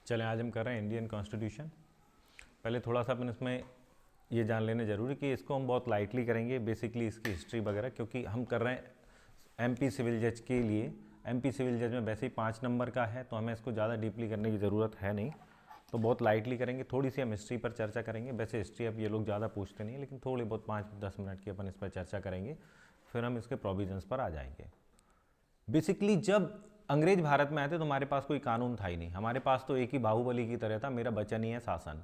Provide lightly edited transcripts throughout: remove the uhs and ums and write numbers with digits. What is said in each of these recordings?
चलें, आज हम कर रहे हैं इंडियन कॉन्स्टिट्यूशन। पहले थोड़ा सा अपन इसमें ये जान लेना जरूरी कि इसको हम बहुत लाइटली करेंगे, बेसिकली इसकी हिस्ट्री वगैरह, क्योंकि हम कर रहे हैं एमपी सिविल जज के लिए। एमपी सिविल जज में वैसे ही 5 नंबर का है, तो हमें इसको ज़्यादा डीपली करने की ज़रूरत है नहीं, तो बहुत लाइटली करेंगे। थोड़ी सी हम हिस्ट्री पर चर्चा करेंगे। वैसे हिस्ट्री अब ये लोग ज़्यादा पूछते नहीं, लेकिन थोड़ी बहुत 5-10 मिनट की अपन इस पर चर्चा करेंगे, फिर हम इसके प्रोविजंस पर आ जाएंगे। बेसिकली जब अंग्रेज भारत में आए थे तो हमारे पास कोई कानून था ही नहीं। हमारे पास तो एक ही बाहुबली की तरह था, मेरा वचन ही है शासन।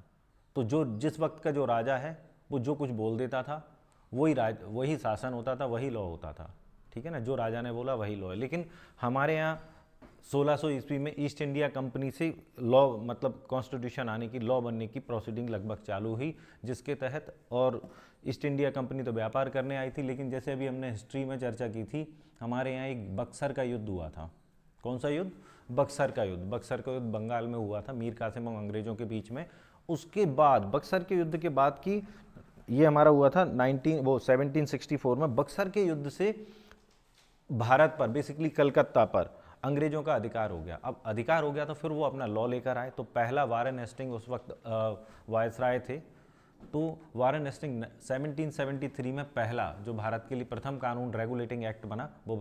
तो जो जिस वक्त का जो राजा है वो जो कुछ बोल देता था वही शासन होता था, वही लॉ होता था। ठीक है ना, जो राजा ने बोला वही लॉ है। लेकिन हमारे यहाँ 1600 ईस्वी में ईस्ट इंडिया कंपनी से लॉ, मतलब कॉन्स्टिट्यूशन आने की, लॉ बनने की प्रोसीडिंग लगभग चालू हुई, जिसके तहत, और ईस्ट इंडिया कंपनी तो व्यापार करने आई थी, लेकिन जैसे अभी हमने हिस्ट्री में चर्चा की थी, हमारे यहाँ एक बक्सर का युद्ध हुआ था। कौन सा युद्ध? बक्सर का युद्ध। बक्सर का युद्ध बंगाल में हुआ था, मीर कासिम और अंग्रेजों के बीच में। उसके बाद बक्सर के युद्ध के बाद की ये हमारा हुआ था 1764 में। बक्सर के युद्ध से भारत पर, बेसिकली कलकत्ता पर अंग्रेजों का अधिकार हो गया। अब अधिकार हो गया तो फिर वो अपना लॉ लेकर आए। तो पहला वारेन हेस्टिंग उस वक्त वायसराय थे, तो वारेन हेस्टिंग 1773 में पहला जो भारत के लिए प्रथम कानून रेगुलेटिंग एक्ट बना वो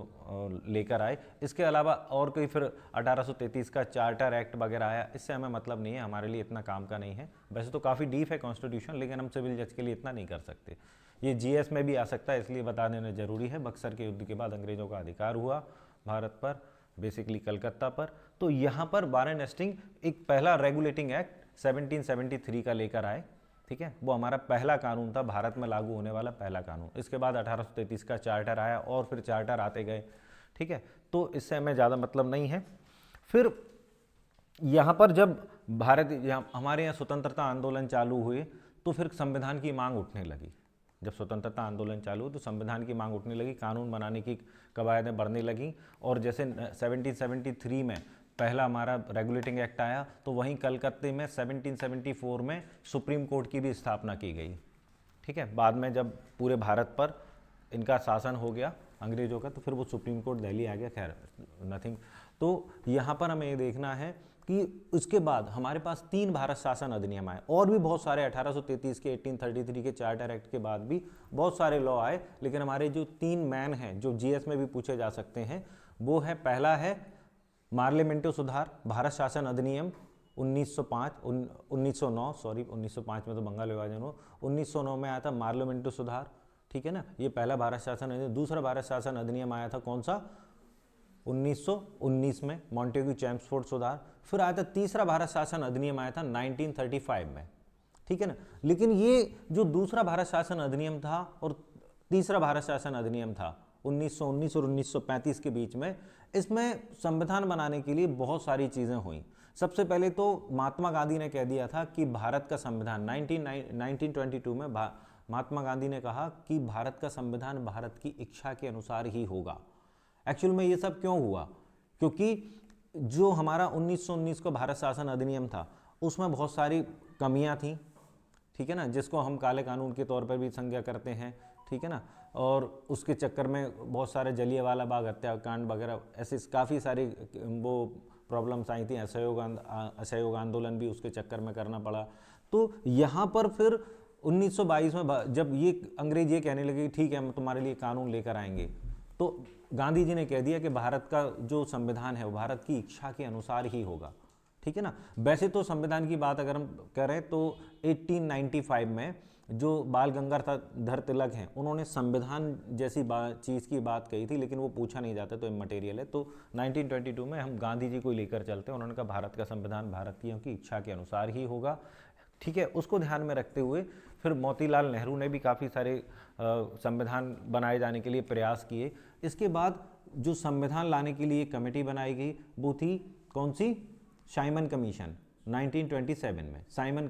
लेकर आए। इसके अलावा और कोई फिर 1833 का चार्टर एक्ट वगैरह आया, इससे हमें मतलब नहीं है, हमारे लिए इतना काम का नहीं है। वैसे तो काफ़ी डीप है कॉन्स्टिट्यूशन, लेकिन हम सिविल जज के लिए इतना नहीं कर सकते। ये जीएस में भी आ सकता है, इसलिए बता देना जरूरी है। बक्सर के युद्ध के बाद अंग्रेजों का अधिकार हुआ भारत पर, बेसिकली कलकत्ता पर। तो यहाँ पर वारेन हेस्टिंग एक पहला रेगुलेटिंग एक्ट 1773 का लेकर आए। ठीक है, वो हमारा पहला कानून था, भारत में लागू होने वाला पहला कानून। इसके बाद 1833 का चार्टर आया और फिर चार्टर आते गए। ठीक है, तो इससे हमें ज़्यादा मतलब नहीं है। फिर यहाँ पर जब हमारे यहाँ स्वतंत्रता आंदोलन चालू हुए, तो फिर संविधान की मांग उठने लगी। जब स्वतंत्रता आंदोलन चालू हुआ तो संविधान की मांग उठने लगी, कानून बनाने की कवायदें बढ़ने लगीं। और जैसे 1773 में पहला हमारा रेगुलेटिंग एक्ट आया, तो वहीं कलकत्ते में 1774 में सुप्रीम कोर्ट की भी स्थापना की गई। ठीक है, बाद में जब पूरे भारत पर इनका शासन हो गया अंग्रेजों का, तो फिर वो सुप्रीम कोर्ट दिल्ली आ गया। खैर नथिंग। तो यहाँ पर हमें ये देखना है कि उसके बाद हमारे पास 3 भारत शासन अधिनियम आए, और भी बहुत सारे 1833 के, 1833 के चार्टर एक्ट के बाद भी बहुत सारे लॉ आए। लेकिन हमारे जो 3 मैन हैं जो जीएस में भी पूछे जा सकते हैं, वो है, पहला है मार्लियामेंटो सुधार, भारत शासन अधिनियम 1909, सॉरी 1905 में तो बंगाल विभाजन हुआ, 1909 में आया था मार्लियामेंटो सुधार। ठीक है ना, ये पहला भारत शासन अधिनियम। दूसरा भारत शासन अधिनियम आया था कौन सा? 1919 में, मॉन्टेग्यू चैम्सफोर्ड सुधार। फिर आया था तीसरा भारत शासन अधिनियम, आया था 1935 में। ठीक है ना, लेकिन ये जो दूसरा भारत शासन अधिनियम था और तीसरा भारत शासन अधिनियम था 1919 और 1935 के बीच में, इसमें संविधान बनाने के लिए बहुत सारी चीज़ें हुई। सबसे पहले तो महात्मा गांधी ने कह दिया था कि भारत का संविधान 1922 में महात्मा गांधी ने कहा कि भारत का संविधान भारत की इच्छा के अनुसार ही होगा। एक्चुअल में ये सब क्यों हुआ? क्योंकि जो हमारा 1919 का भारत शासन अधिनियम था, उसमें बहुत सारी कमियां थी। ठीक है ना, जिसको हम काले कानून के तौर पर भी संज्ञा करते हैं। ठीक है ना, और उसके चक्कर में बहुत सारे जलियांवाला बाग हत्याकांड वगैरह ऐसे काफ़ी सारी वो प्रॉब्लम्स आई थी। असहयोग आंदोलन भी उसके चक्कर में करना पड़ा। तो यहाँ पर फिर 1922 में जब ये अंग्रेज ये कहने लगे ठीक है हम तुम्हारे लिए कानून लेकर आएंगे, तो गांधी जी ने कह दिया कि भारत का जो संविधान है वो भारत की इच्छा के अनुसार ही होगा। ठीक है ना, वैसे तो संविधान की बात अगर हम करें तो 1895 में जो बाल गंगाधर तिलक हैं, उन्होंने संविधान जैसी चीज़ की बात कही थी, लेकिन वो पूछा नहीं जाता, तो इमटेरियल है। तो 1922 में हम गांधी जी को लेकर चलते हैं। उन्होंने कहा भारत का संविधान भारतीयों की इच्छा के अनुसार ही होगा। ठीक है, उसको ध्यान में रखते हुए फिर मोतीलाल नेहरू ने भी काफ़ी सारे संविधान बनाए जाने के लिए प्रयास किए। इसके बाद जो संविधान लाने के लिए कमेटी बनाई गई वो थी कौन सी? साइमन कमीशन 1927 में। साइमन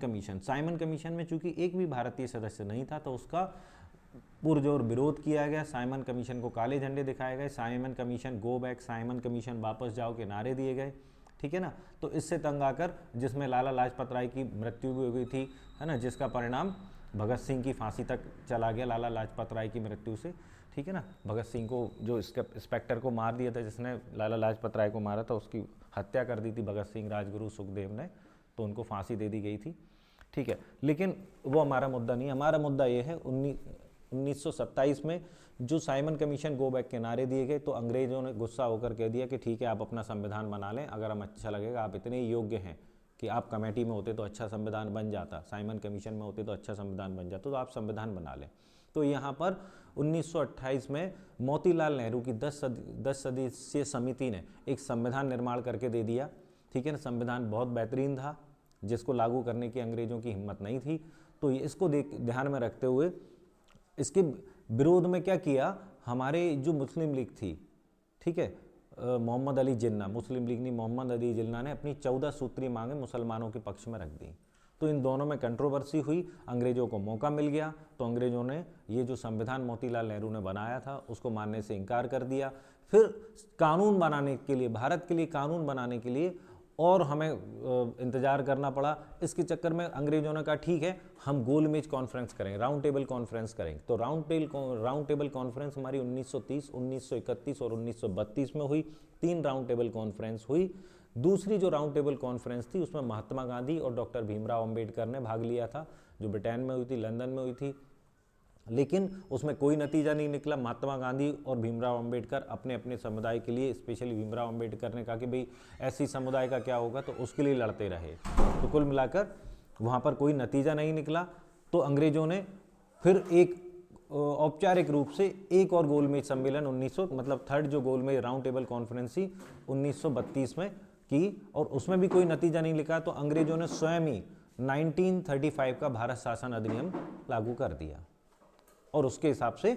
कमीशन में चूंकि एक भी भारतीय सदस्य नहीं था, तो उसका पुरजोर विरोध किया गया। साइमन कमीशन को काले झंडे दिखाए गए। Simon commission go back, Simon commission वापस जाओ के नारे दिए गए। ठीक है ना, तो इससे तंग आकर, जिसमें लाला लाजपत राय की मृत्यु भी हो गई थी, है ना, जिसका परिणाम भगत सिंह की फांसी तक चला गया लाला लाजपत राय की मृत्यु से। ठीक है ना, भगत सिंह को जो इसके इंस्पेक्टर को मार दिया था, जिसने लाला लाजपत राय को मारा था, उसकी हत्या कर दी थी भगत सिंह, राजगुरु, सुखदेव ने। तो उनको फांसी दे दी गई थी, ठीक है। लेकिन वो हमारा मुद्दा नहीं, हमारा मुद्दा ये है 1927 में जो साइमन कमीशन गो बैक के नारे दिए गए, तो अंग्रेजों ने गुस्सा होकर कह दिया कि ठीक है आप अपना संविधान बना लें, अगर हम अच्छा लगेगा, आप इतने योग्य हैं कि आप कमेटी में होते तो अच्छा संविधान बन जाता, साइमन कमीशन में होते तो अच्छा संविधान बन जाता, तो आप संविधान बना लें। तो यहाँ पर 1928 में मोतीलाल नेहरू की 10 सदस्यीय समिति ने एक संविधान निर्माण करके दे दिया, ठीक है ना। संविधान बहुत बेहतरीन था, जिसको लागू करने की अंग्रेजों की हिम्मत नहीं थी। तो इसको ध्यान में रखते हुए इसके विरोध में क्या किया, हमारे जो मुस्लिम लीग थी, ठीक है, मोहम्मद अली जिन्ना, मुस्लिम लीग नहीं मोहम्मद अली जिन्ना ने अपनी 14 सूत्री मांगे मुसलमानों के पक्ष में रख दी। तो इन दोनों में कंट्रोवर्सी हुई, अंग्रेजों को मौका मिल गया, तो अंग्रेजों ने ये जो संविधान मोतीलाल नेहरू ने बनाया था उसको मानने से इनकार कर दिया। फिर कानून बनाने के लिए, भारत के लिए कानून बनाने के लिए और हमें इंतज़ार करना पड़ा। इसके चक्कर में अंग्रेजों ने कहा ठीक है हम गोलमेज कॉन्फ्रेंस करेंगे, राउंड टेबल कॉन्फ्रेंस करेंगे। तो राउंड टेबल कॉन्फ्रेंस हमारी 1930, 1931 और 1932 में हुई। 3 राउंड टेबल कॉन्फ्रेंस हुई। दूसरी जो राउंड टेबल कॉन्फ्रेंस थी उसमें महात्मा गांधी और डॉक्टर भीमराव अंबेडकर ने भाग लिया था, जो ब्रिटेन में हुई थी, लंदन में हुई थी। लेकिन उसमें कोई नतीजा नहीं निकला। महात्मा गांधी और भीमराव अंबेडकर अपने अपने समुदाय के लिए, स्पेशली भीमराव अंबेडकर ने कहा कि भाई ऐसी समुदाय का क्या होगा, तो उसके लिए लड़ते रहे। तो कुल मिलाकर वहाँ पर कोई नतीजा नहीं निकला। तो अंग्रेजों ने फिर एक औपचारिक रूप से एक और गोलमेज सम्मेलन 1900 मतलब थर्ड जो गोलमेज राउंड टेबल कॉन्फ्रेंस थी 1932 में की, और उसमें भी कोई नतीजा नहीं निकला। तो अंग्रेजों ने स्वयं ही 1935 का भारत शासन अधिनियम लागू कर दिया, और उसके हिसाब से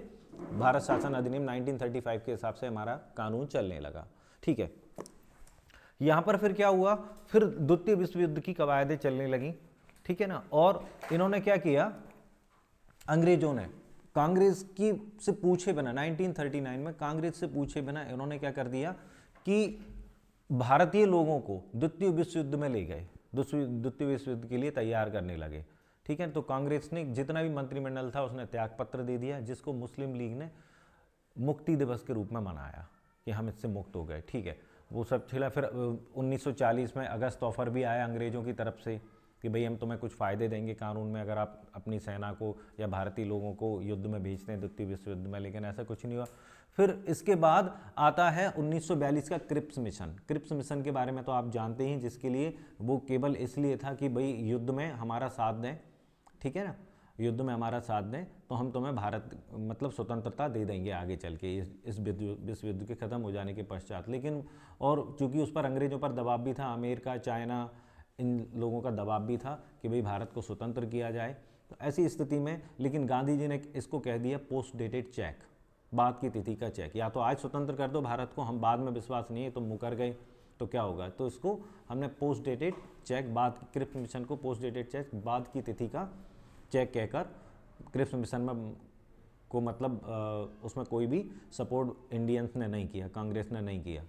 भारत शासन अधिनियम 1935 के हिसाब से हमारा कानून चलने लगा, ठीक है। यहाँ पर फिर क्या हुआ, फिर द्वितीय विश्व युद्ध की कवायदें चलने लगी, ठीक है ना। और इन्होंने क्या किया, अंग्रेजों ने कांग्रेस की से पूछे बिना 1939 में कांग्रेस से पूछे बिना इन्होंने क्या कर दिया कि भारतीय लोगों को द्वितीय विश्व युद्ध में ले गए, द्वितीय विश्व युद्ध के लिए तैयार करने लगे, ठीक है। तो कांग्रेस ने जितना भी मंत्रिमंडल था उसने त्यागपत्र दे दिया, जिसको मुस्लिम लीग ने मुक्ति दिवस के रूप में मनाया कि हम इससे मुक्त हो गए, ठीक है। वो सब चला। फिर 1940 में अगस्त ऑफर भी आया अंग्रेजों की तरफ से कि भाई हम तुम्हें कुछ फ़ायदे देंगे कानून में अगर आप अपनी सेना को या भारतीय लोगों को युद्ध में भेजते हैं द्वितीय विश्व युद्ध में, लेकिन ऐसा कुछ नहीं हुआ। फिर इसके बाद आता है 1942 का क्रिप्स मिशन। क्रिप्स मिशन के बारे में तो आप जानते हैं, जिसके लिए वो केवल इसलिए था कि भाई युद्ध में हमारा साथ दें, ठीक है ना, युद्ध में हमारा साथ दें तो हम तुम्हें भारत मतलब स्वतंत्रता दे देंगे आगे चल के इस विश्व युद्ध के ख़त्म हो जाने के पश्चात। लेकिन और चूँकि उस पर अंग्रेजों पर दबाव भी था, अमेरिका, चाइना, इन लोगों का दबाव भी था कि भाई भारत को स्वतंत्र किया जाए। तो ऐसी स्थिति में लेकिन गांधी जी ने इसको कह दिया पोस्ट डेटेड चेक, बाद की तिथि का चेक, या तो आज स्वतंत्र कर दो भारत को, हम बाद में विश्वास नहीं है तो मुकर गए तो क्या होगा। तो इसको हमने पोस्ट डेटेड चेक, बाद क्रिप्स मिशन को पोस्ट डेटेड चेक, बाद की तिथि का चेक कहकर क्रिप्स मिशन में को मतलब उसमें कोई भी सपोर्ट इंडियंस ने नहीं किया, कांग्रेस ने नहीं किया,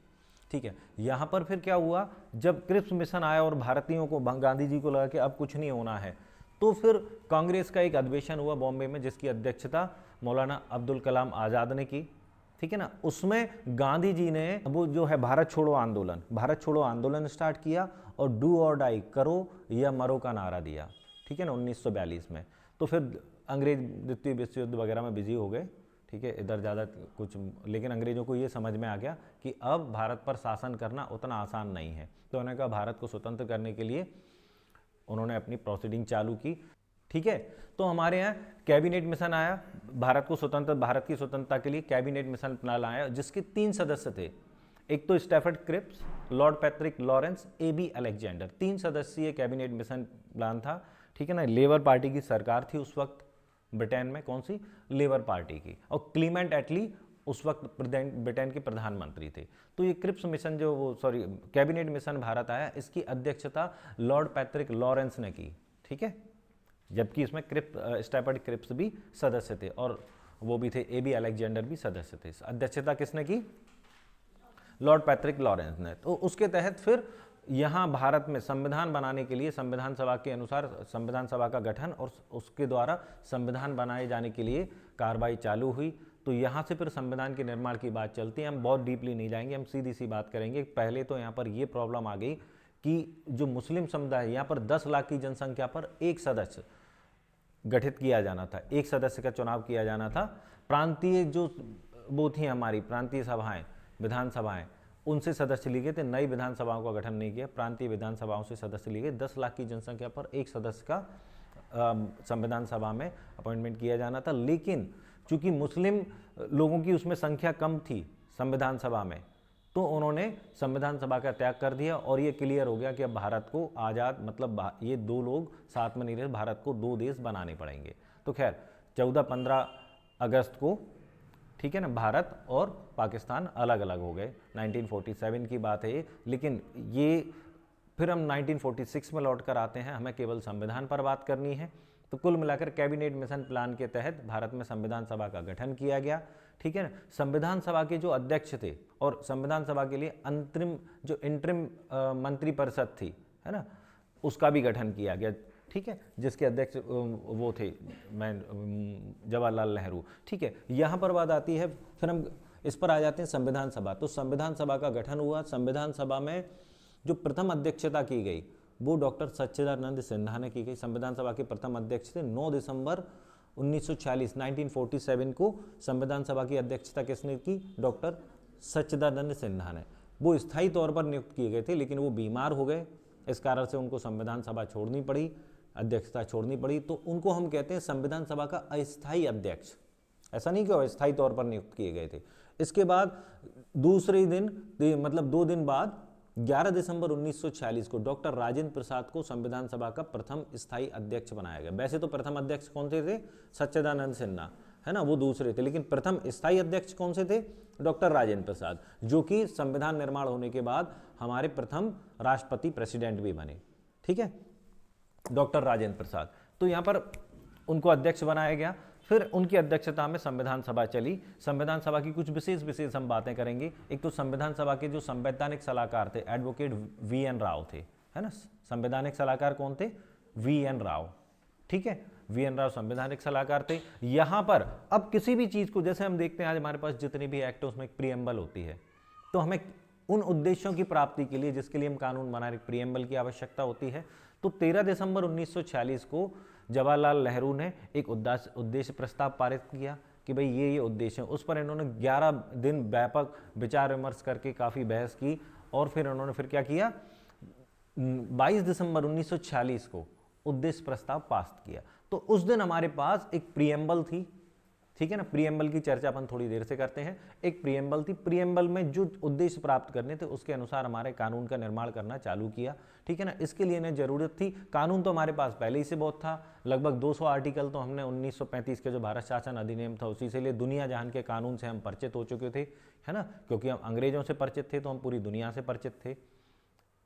ठीक है। यहाँ पर फिर क्या हुआ, जब क्रिप्स मिशन आया और भारतीयों को, गांधी जी को लगा कि अब कुछ नहीं होना है, तो फिर कांग्रेस का एक अधिवेशन हुआ बॉम्बे में, जिसकी अध्यक्षता मौलाना अब्दुल कलाम आज़ाद ने की, ठीक है ना। उसमें गांधी जी ने वो जो है भारत छोड़ो आंदोलन स्टार्ट किया और डू और डाई, करो या मरो का नारा दिया, ठीक है ना, 1942 में। तो फिर अंग्रेज द्वितीय विश्व युद्ध वगैरह में बिजी हो गए, ठीक है, इधर ज़्यादा कुछ, लेकिन अंग्रेजों को ये समझ में आ गया कि अब भारत पर शासन करना उतना आसान नहीं है। तो उन्होंने कहा भारत को स्वतंत्र करने के लिए उन्होंने अपनी प्रोसीडिंग चालू की, ठीक है। तो हमारे यहाँ कैबिनेट मिशन आया, भारत की स्वतंत्रता के लिए कैबिनेट मिशन प्लान आया, जिसके 3 सदस्य थे। एक तो Stafford Cripps, Lord Patrick Lawrence, A.B. Alexander, 3 सदस्यीय कैबिनेट मिशन प्लान था, ठीक है ना। लेबर पार्टी की सरकार थी उस वक्त ब्रिटेन में, कौन सी, लेबर पार्टी की, और क्लीमेंट एटली उस वक्त ब्रिटेन के प्रधानमंत्री थे। तो ये Cripps mission cabinet mission Bharat आया, इसकी अध्यक्षता लॉर्ड पैट्रिक लॉरेंस ने की, ठीक है। जबकि इसमें स्टैफर्ड क्रिप्स भी सदस्य थे और वो भी थे A.B. अलेक्जेंडर भी सदस्य थे। अध्यक्षता किसने की, लॉर्ड पैट्रिक लॉरेंस ने। तो उसके तहत फिर यहाँ भारत में संविधान बनाने के लिए संविधान सभा के अनुसार संविधान सभा का गठन और उसके द्वारा संविधान बनाए जाने के लिए कार्रवाई चालू हुई। तो यहाँ से फिर संविधान के निर्माण की बात चलती है। हम बहुत डीपली नहीं जाएंगे, हम सीधी सी बात करेंगे। पहले तो यहाँ पर ये प्रॉब्लम आ गई कि जो मुस्लिम समुदाय है यहाँ पर 10 लाख की जनसंख्या पर एक सदस्य गठित किया जाना था, एक सदस्य का चुनाव किया जाना था। प्रांतीय जो वो थी हमारी प्रांतीय सभाएं, विधानसभाएं, उनसे सदस्य लिए गए थे, नई विधानसभाओं का गठन नहीं किया, प्रांतीय विधानसभाओं से सदस्य लिए गए। 10 लाख की जनसंख्या पर एक सदस्य का संविधान सभा में अपॉइंटमेंट किया जाना था। लेकिन चूंकि मुस्लिम लोगों की उसमें संख्या कम थी संविधान सभा में, तो उन्होंने संविधान सभा का त्याग कर दिया और ये क्लियर हो गया कि अब भारत को आज़ाद, मतलब ये दो लोग साथ में नहीं रहे, भारत को दो देश बनाने पड़ेंगे। तो खैर 14-15 अगस्त को, ठीक है ना, भारत और पाकिस्तान अलग अलग हो गए। 1947 की बात है ये। लेकिन ये फिर हम 1946 में लौट कर आते हैं, हमें केवल संविधान पर बात करनी है। तो कुल मिलाकर कैबिनेट मिशन प्लान के तहत भारत में संविधान सभा का गठन किया गया, ठीक है ना। संविधान सभा के जो अध्यक्ष थे और संविधान सभा के लिए अंतरिम जो इंटरिम मंत्री परिषद थी, है ना, उसका भी गठन किया गया, ठीक है, जिसके अध्यक्ष वो थे जवाहरलाल नेहरू, ठीक है। यहाँ पर बात आती है, फिर हम इस पर आ जाते हैं संविधान सभा। तो संविधान सभा का गठन हुआ। संविधान सभा में जो प्रथम अध्यक्षता की गई वो डॉक्टर सच्चिदानंद सिन्हा ने की गई। संविधान सभा के प्रथम अध्यक्ष थे। 9 दिसंबर 1947 को संविधान सभा की अध्यक्षता किसने की? डॉक्टर सच्चिदानंद सिन्हा ने। वो स्थायी तौर पर नियुक्त किए गए थे, लेकिन वो बीमार हो गए, इस कारण से उनको संविधान सभा छोड़नी पड़ी, अध्यक्षता छोड़नी पड़ी। तो उनको हम कहते हैं संविधान सभा का अस्थायी अध्यक्ष। ऐसा नहीं कि अस्थायी तौर पर नियुक्त किए गए थे। इसके बाद दूसरे दिन, मतलब 2 दिन बाद 11 दिसंबर 1946 को डॉक्टर राजेंद्र प्रसाद को संविधान सभा का प्रथम स्थायी अध्यक्ष बनाया गया। वैसे तो प्रथम अध्यक्ष कौन से थे? सच्चिदानंद सिन्हा, है ना, वो दूसरे थे, लेकिन प्रथम स्थायी अध्यक्ष कौन से थे? डॉक्टर राजेंद्र प्रसाद, जो कि संविधान निर्माण होने के बाद हमारे प्रथम राष्ट्रपति प्रेसिडेंट भी बने, ठीक है, डॉक्टर राजेंद्र प्रसाद। तो यहाँ पर उनको अध्यक्ष बनाया गया। फिर उनकी अध्यक्षता में संविधान सभा चली। संविधान सभा की कुछ विशेष हम बातें करेंगे। एक तो संविधान सभा के जो संवैधानिक सलाहकार थे एडवोकेट वी.एन. राव थे, है ना। संवैधानिक सलाहकार कौन थे? वी.एन. राव, ठीक है, वी.एन. राव संवैधानिक सलाहकार थे। यहाँ पर अब किसी भी चीज़ को, जैसे हम देखते हैं आज हमारे पास जितने भी एक्ट उसमें एक प्रीएम्बल होती है, तो हमें उन उद्देश्यों की प्राप्ति के लिए जिसके लिए हम कानून बना रहे, प्रीएम्बल की आवश्यकता होती है। तो 13 दिसंबर 1946 को जवाहरलाल नेहरू ने एक उद्देश्य प्रस्ताव पारित किया कि भाई ये उद्देश्य है। उस पर इन्होंने 11 दिन व्यापक विचार विमर्श करके काफ़ी बहस की और फिर इन्होंने फिर क्या किया, 22 दिसंबर 1946 को उद्देश्य प्रस्ताव पास किया। तो उस दिन हमारे पास एक प्रीएम्बल थी, ठीक है ना। प्रीएम्बल की चर्चा अपन थोड़ी देर से करते हैं। एक प्रीएम्बल थी, प्रीएम्बल में जो उद्देश्य प्राप्त करने थे उसके अनुसार हमारे कानून का निर्माण करना चालू किया, ठीक है ना। इसके लिए इन्हें जरूरत थी, कानून तो हमारे पास पहले ही से बहुत था, लगभग 200 आर्टिकल तो हमने 1935 के जो भारत शासन अधिनियम था उसी से लिए, दुनिया जहान के कानून से हम परिचित हो चुके थे, है ना, क्योंकि हम अंग्रेजों से परिचित थे तो हम पूरी दुनिया से परिचित थे।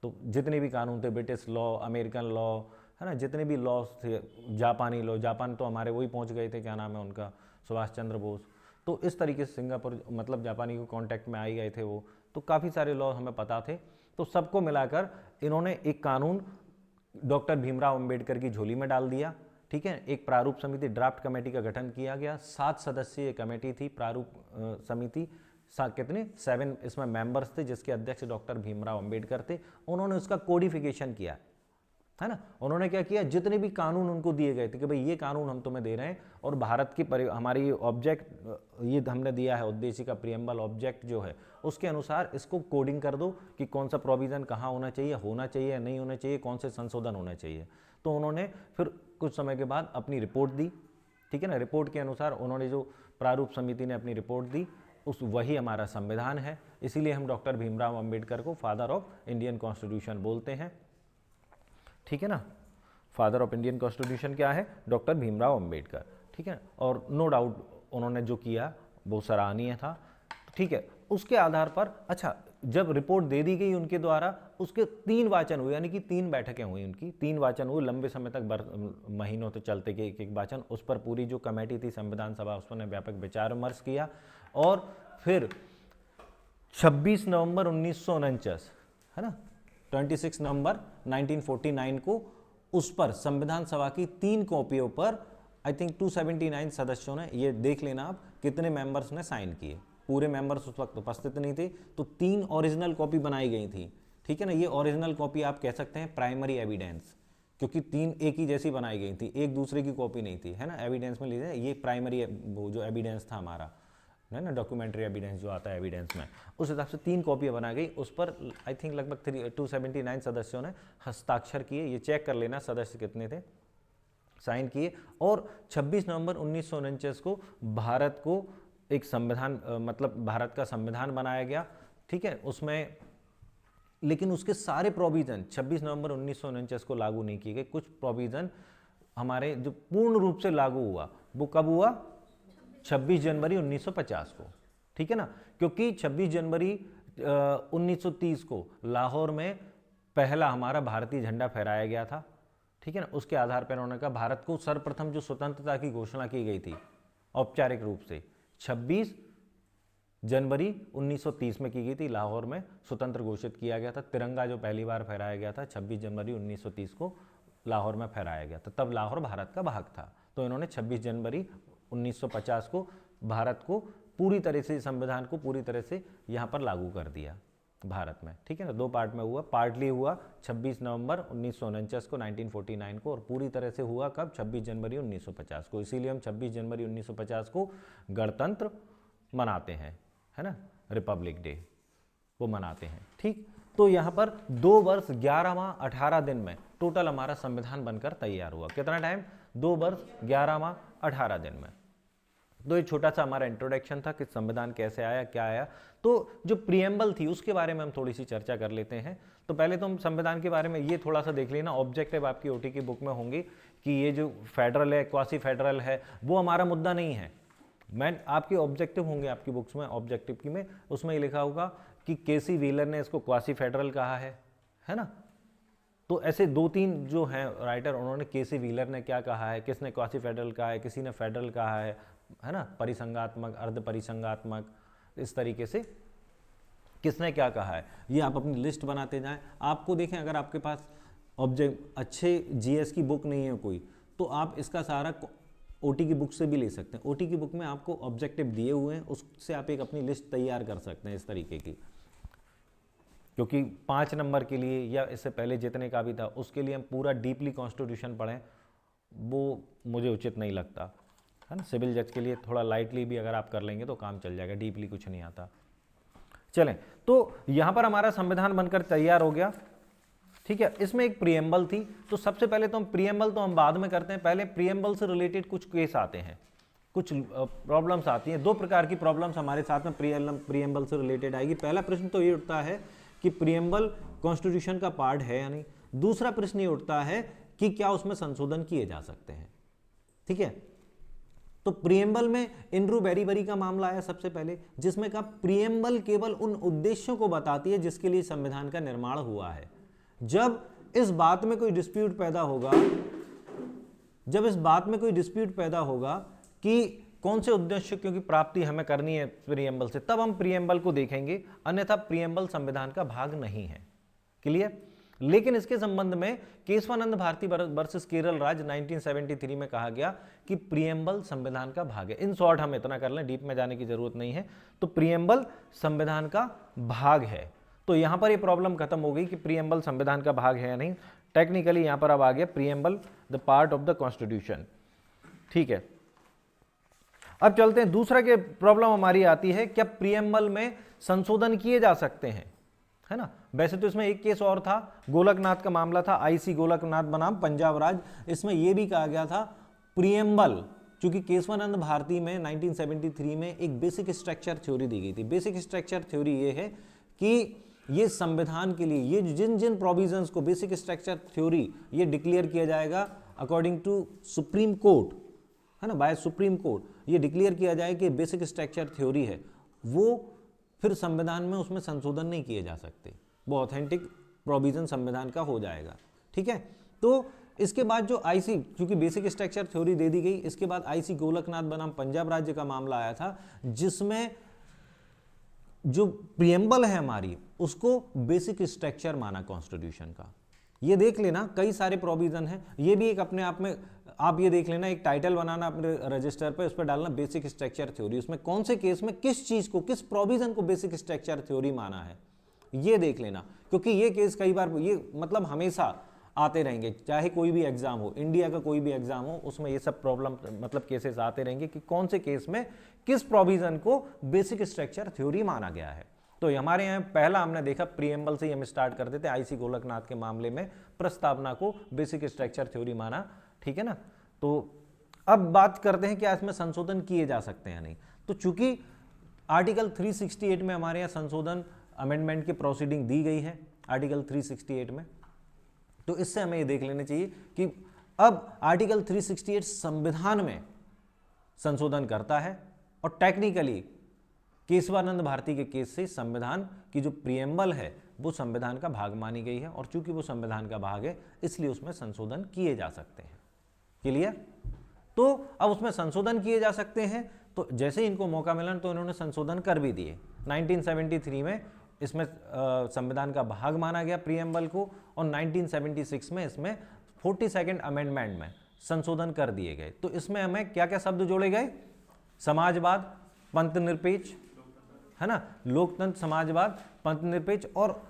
तो जितने भी कानून थे, ब्रिटिश लॉ, अमेरिकन लॉ, है ना, जितने भी लॉज थे, जापानी लॉ, जापान तो हमारे वही पहुंच गए थे, क्या नाम है उनका, सुभाष चंद्र बोस। तो इस तरीके से सिंगापुर, मतलब जापानी के कांटेक्ट में आ ही गए थे वो। तो काफ़ी सारे लॉ हमें पता थे। तो सबको मिलाकर इन्होंने एक कानून डॉक्टर भीमराव अंबेडकर की झोली में डाल दिया, ठीक है। एक प्रारूप समिति, ड्राफ्ट कमेटी का गठन किया गया। 7 सदस्यीय कमेटी थी प्रारूप समिति। कितने? 7 इसमें मेंबर्स थे, जिसके अध्यक्ष डॉक्टर भीमराव अंबेडकर थे। उन्होंने उसका कोडिफिकेशन किया, है ना। उन्होंने क्या किया, जितने भी कानून उनको दिए गए थे कि भाई ये कानून हम तुम्हें दे रहे हैं और भारत की हमारी ऑब्जेक्ट ये हमने दिया है, उद्देश्य का प्रीएम्बल ऑब्जेक्ट जो है उसके अनुसार इसको कोडिंग कर दो कि कौन सा प्रोविजन कहाँ होना चाहिए या नहीं होना चाहिए, कौन से संशोधन होने चाहिए। तो उन्होंने फिर कुछ समय के बाद अपनी रिपोर्ट दी, ठीक है ना। रिपोर्ट के अनुसार उन्होंने जो प्रारूप समिति ने अपनी रिपोर्ट दी, वही हमारा संविधान है। इसीलिए हम डॉक्टर भीमराव अंबेडकर को फादर ऑफ इंडियन कॉन्स्टिट्यूशन बोलते हैं, ठीक है ना। फादर ऑफ इंडियन कॉन्स्टिट्यूशन क्या है? डॉक्टर भीमराव अंबेडकर, ठीक है। और नो डाउट उन्होंने जो किया वो सराहनीय था, ठीक है। उसके आधार पर अच्छा, जब रिपोर्ट दे दी गई उनके द्वारा, उसके 3 वाचन हुए, यानी कि 3 बैठकें हुई उनकी, 3 वाचन हुए लंबे समय तक, महीनों तक चलते गए एक वाचन। उस पर पूरी जो कमेटी थी संविधान सभा, उसने व्यापक विचार विमर्श किया। और फिर 26 नवंबर 1949, है ना, 26 नवंबर 1949 को उस पर संविधान सभा की 3 कॉपियों पर आई थिंक 279 सदस्यों ने, ये देख लेना आप कितने मेंबर्स ने साइन किए, पूरे मेंबर्स उस वक्त उपस्थित नहीं थे, तो 3 ओरिजिनल कॉपी बनाई गई थी ठीक है ना, ये ओरिजिनल कॉपी आप कह सकते हैं, प्राइमरी एविडेंस, क्योंकि तीन एक ही जैसी बनाई गई थी, एक दूसरे की कॉपी नहीं थी, है ना। एविडेंस में लीजिए, ये प्राइमरी वो जो एविडेंस था हमारा, है ना, डॉक्यूमेंट्री एविडेंस जो आता है एविडेंस में, उस हिसाब से 3 कॉपियाँ बनाई गई। उस पर आई थिंक लगभग 279 सदस्यों ने हस्ताक्षर किए। ये चेक कर लेना सदस्य कितने थे, साइन किए। और 26 नवंबर 1949 को भारत को एक संविधान, मतलब भारत का संविधान बनाया गया, ठीक है। उसमें लेकिन उसके सारे प्रोविज़न 26 नवंबर 1949 को लागू नहीं किए गए। कुछ प्रोविज़न हमारे जो पूर्ण रूप से लागू हुआ वो कब हुआ, 26 जनवरी 1950 को, ठीक है ना, क्योंकि 26 जनवरी 1930 को लाहौर में पहला हमारा भारतीय झंडा फहराया गया था, ठीक है ना। उसके आधार पर उन्होंने कहा भारत को सर्वप्रथम जो स्वतंत्रता की घोषणा की गई थी औपचारिक रूप से 26 जनवरी 1930 में की गई थी, लाहौर में स्वतंत्र घोषित किया गया था। तिरंगा जो पहली बार फहराया गया था 26 जनवरी 1930 को लाहौर में फहराया गया था, तब लाहौर भारत का भाग था। तो इन्होंने 26 जनवरी 1950 को भारत को पूरी तरह से, संविधान को पूरी तरह से यहाँ पर लागू कर दिया भारत में, ठीक है ना। 2 पार्ट में हुआ, पार्टली हुआ 26 नवंबर 1949 को, 1949 को, और पूरी तरह से हुआ कब, 26 जनवरी 1950 को। इसीलिए हम 26 जनवरी 1950 को गणतंत्र मनाते हैं, है ना, रिपब्लिक डे वो मनाते हैं, ठीक। तो यहाँ पर 2 वर्ष 11वां 18 दिन में टोटल हमारा संविधान बनकर तैयार हुआ। कितना टाइम, 2 वर्ष 11वां 18 दिन में। तो ये छोटा सा हमारा इंट्रोडक्शन था कि संविधान कैसे आया, क्या आया। तो जो प्रीएम्बल थी उसके बारे में हम थोड़ी सी चर्चा कर लेते हैं। तो पहले तो हम संविधान के बारे में ये थोड़ा सा देख लेना। ऑब्जेक्टिव आपकी ओटी की बुक में होंगे कि ये जो फेडरल है, क्वासी फेडरल है, वो हमारा मुद्दा नहीं है। मैं आपके ऑब्जेक्टिव होंगे आपकी बुक्स में, ऑब्जेक्टिव की में उसमें ये लिखा होगा कि केसी व्हीलर ने इसको क्वासी फेडरल कहा है ना। तो ऐसे 2-3 जो हैं राइटर, उन्होंने केसी व्हीलर ने क्या कहा है, किसने क्वासी फेडरल कहा है, किसी ने फेडरल कहा है ना, परिसंघात्मक, अर्ध परिसंघात्मक, इस तरीके से किसने क्या कहा है, ये आप अपनी लिस्ट बनाते जाएं। आपको देखें, अगर आपके पास अच्छे जीएस की बुक नहीं है कोई, तो आप इसका सारा ओटी की बुक से भी ले सकते हैं। ओटी की बुक में आपको ऑब्जेक्टिव दिए हुए हैं, उससे आप एक अपनी लिस्ट तैयार कर सकते हैं इस तरीके की। क्योंकि 5 नंबर के लिए या इससे पहले जितने का भी था उसके लिए हम पूरा डीपली कॉन्स्टिट्यूशन पढ़ें, वो मुझे उचित नहीं लगता, है ना। सिविल जज के लिए थोड़ा लाइटली भी अगर आप कर लेंगे तो काम चल जाएगा, डीपली कुछ नहीं आता। चलें, तो यहाँ पर हमारा संविधान बनकर तैयार हो गया, ठीक है। इसमें एक प्रीएम्बल थी। तो सबसे पहले तो हम प्रीएम्बल तो हम बाद में करते हैं, पहले प्रीएम्बल से रिलेटेड कुछ केस आते हैं, कुछ प्रॉब्लम्स आती हैं। 2 प्रकार की प्रॉब्लम्स हमारे साथ में प्रीएम्बल से रिलेटेड आएगी। पहला प्रश्न तो ये उठता है कि प्रीएम्बल कॉन्स्टिट्यूशन का पार्ट है या नहीं। दूसरा प्रश्न ये उठता है कि क्या उसमें संशोधन किए जा सकते हैं, ठीक है। तो प्रीएम्बल में एंड्रू बेरीबरी का मामला आया सबसे पहले, जिसमें कहा प्रीएम्बल केवल उन उद्देश्यों को बताती है जिसके लिए संविधान का निर्माण हुआ है। जब इस बात में कोई डिस्प्यूट पैदा होगा कि कौन से उद्देश्य की प्राप्ति हमें करनी है प्रीएम्बल से, तब हम प्रीएम्बल को देखेंगे, अन्यथा प्रीएम्बल संविधान का भाग नहीं है। क्लियर। लेकिन इसके संबंध में केशवानंद भारती वर्सेस केरल राज्य 1973 में कहा गया कि प्रीएम्बल संविधान का भाग है। इन शॉर्ट हम इतना कर लें, डीप में जाने की जरूरत नहीं है। तो प्रीएम्बल संविधान का भाग है। तो यहां पर ये प्रॉब्लम खत्म हो गई कि प्रीएम्बल संविधान का भाग है या नहीं। टेक्निकली यहां पर अब आ गया preamble the part of the constitution, ठीक है। अब चलते हैं दूसरा के प्रॉब्लम हमारी आती है, क्या प्रीएम्बल में संशोधन किए जा सकते हैं, है ना। वैसे तो इसमें एक केस और था, गोलकनाथ का मामला था, आईसी गोलकनाथ बनाम पंजाब राज्य। इसमें यह भी कहा गया था प्रीएम्बल, चूंकि केशवानंद भारती में 1973 में एक बेसिक स्ट्रक्चर थ्योरी दी गई थी। बेसिक स्ट्रक्चर थ्योरी ये है कि ये संविधान के लिए ये जिन जिन प्रोविजंस को, बेसिक स्ट्रक्चर थ्योरी ये डिक्लेयर किया जाएगा अकॉर्डिंग टू सुप्रीम कोर्ट, है ना, बाय सुप्रीम कोर्ट ये डिक्लेयर किया जाए कि बेसिक स्ट्रक्चर थ्योरी है, वो फिर संविधान में उसमें संशोधन नहीं किए जा सकते, वो ऑथेंटिक प्रोविजन संविधान का हो जाएगा, ठीक है। तो इसके बाद जो आईसी, क्योंकि बेसिक स्ट्रक्चर थ्योरी दे दी गई, इसके बाद आईसी गोलकनाथ बनाम पंजाब राज्य का मामला आया था, जिसमें जो प्रीएम्बल है हमारी उसको बेसिक स्ट्रक्चर माना कॉन्स्टिट्यूशन का। ये देख लेना, कई सारे प्रोविजन है, ये भी एक अपने आप में आप ये देख लेना, एक टाइटल बनाना अपने रजिस्टर पे, उस पर डालना बेसिक स्ट्रक्चर थ्योरी, उसमें कौन से केस में किस चीज को, किस प्रोविजन को बेसिक स्ट्रक्चर थ्योरी माना है, ये देख लेना। क्योंकि ये केस कई बार, ये मतलब हमेशा आते रहेंगे, चाहे कोई भी एग्जाम हो, इंडिया का कोई भी एग्जाम हो, उसमें ये सब प्रॉब्लम मतलब केसेस आते रहेंगे कि कौन से केस में किस प्रोविजन को बेसिक स्ट्रक्चर थ्योरी माना गया है। तो हमारे यहाँ पहला हमने देखा प्रीएम्बल से ही हम स्टार्ट करते थे, आईसी गोलकनाथ के मामले में प्रस्तावना को बेसिक स्ट्रक्चर थ्योरी माना, ठीक है ना। तो अब बात करते हैं क्या इसमें संशोधन किए जा सकते हैं नहीं। तो चूंकि आर्टिकल 368 में हमारे यहाँ संशोधन अमेंडमेंट की प्रोसीडिंग दी गई है आर्टिकल 368 में, तो इससे हमें ये देख लेना चाहिए कि अब आर्टिकल 368 संविधान में संशोधन करता है और टेक्निकली केशवानंद भारती के केस से संविधान की जो प्रीएम्बल है वो संविधान का भाग मानी गई है, और चूंकि वो संविधान का भाग है इसलिए उसमें संशोधन किए जा सकते हैं। क्लियर? तो अब उसमें संशोधन किए जा सकते हैं, तो जैसे ही इनको मौका मिला तो इन्होंने संशोधन कर भी दिए। 1973 में इसमें संविधान का भाग माना गया प्रीएम्बल को, और 1976 में इसमें 42nd अमेंडमेंट में संशोधन कर दिए गए। तो इसमें हमें क्या क्या शब्द जोड़े गए? समाजवाद, पंथ निरपेक्ष, है ना, लोकतंत्र, समाजवाद, पंथ निरपेक्ष और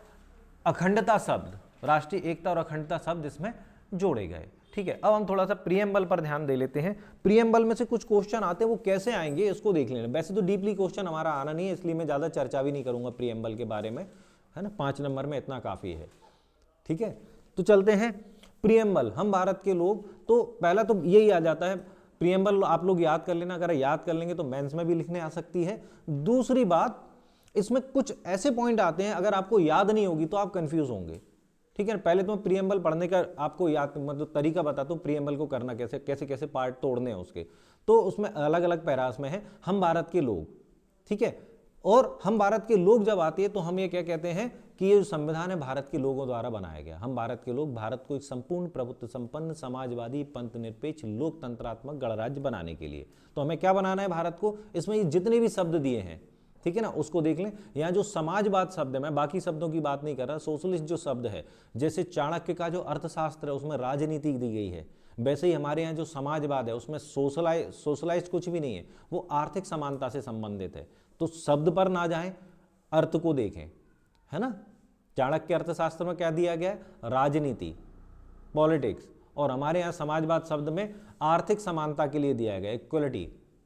अखंडता शब्द, राष्ट्रीय एकता और अखंडता शब्द इसमें जोड़े गए। ठीक है, अब हम थोड़ा सा प्रीएम्बल पर ध्यान दे लेते हैं। प्रीएम्बल में से कुछ क्वेश्चन आते हैं, वो कैसे आएंगे इसको देख लेना। वैसे तो डीपली क्वेश्चन हमारा आना नहीं है, इसलिए मैं ज़्यादा चर्चा भी नहीं करूंगा प्रीएम्बल के बारे में, है ना, 5 नंबर में इतना काफ़ी है। ठीक है, तो चलते हैं प्रीएम्बल। हम भारत के लोग, तो पहला तो यही आ जाता है प्रीएम्बल, आप लोग याद कर लेना, अगर याद कर लेंगे तो मेंस में भी लिखने आ सकती है। दूसरी बात, इसमें कुछ ऐसे पॉइंट आते हैं अगर आपको याद नहीं होगी तो आप कंफ्यूज होंगे। ठीक है, पहले तो मैं प्रीएम्बल पढ़ने का आपको याद मतलब तरीका बताता हूँ, प्रीएम्बल को करना कैसे, कैसे कैसे पार्ट तोड़ने हैं उसके। तो उसमें अलग अलग पैरास में है हम भारत के लोग, ठीक है, और हम भारत के लोग जब आती है तो हम ये क्या कहते हैं कि ये जो संविधान है भारत के लोगों द्वारा बनाया गया। हम भारत के लोग भारत को एक संपूर्ण प्रभुत्व संपन्न समाजवादी पंथ निरपेक्ष लोकतंत्रात्मक गणराज्य बनाने के लिए, तो हमें क्या बनाना है भारत को। इसमें ये जितने भी शब्द दिए हैं, ठीक है ना, उसको देख लें। यहाँ जो समाजवाद शब्द है, मैं बाकी शब्दों की बात नहीं कर रहा, सोशलिस्ट जो शब्द है, जैसे चाणक्य का जो अर्थशास्त्र है उसमें राजनीति दी गई है, वैसे ही हमारे यहाँ जो समाजवाद है उसमें सोशलाइज कुछ भी नहीं है, वो आर्थिक समानता से संबंधित है। तो शब्द पर ना जाएं, अर्थ को देखें, है ना। चाणक्य अर्थशास्त्र में क्या दिया गया है? राजनीति, पॉलिटिक्स, और हमारे यहाँ समाजवाद शब्द में आर्थिक समानता के लिए दिया गया, इक्वलिटी।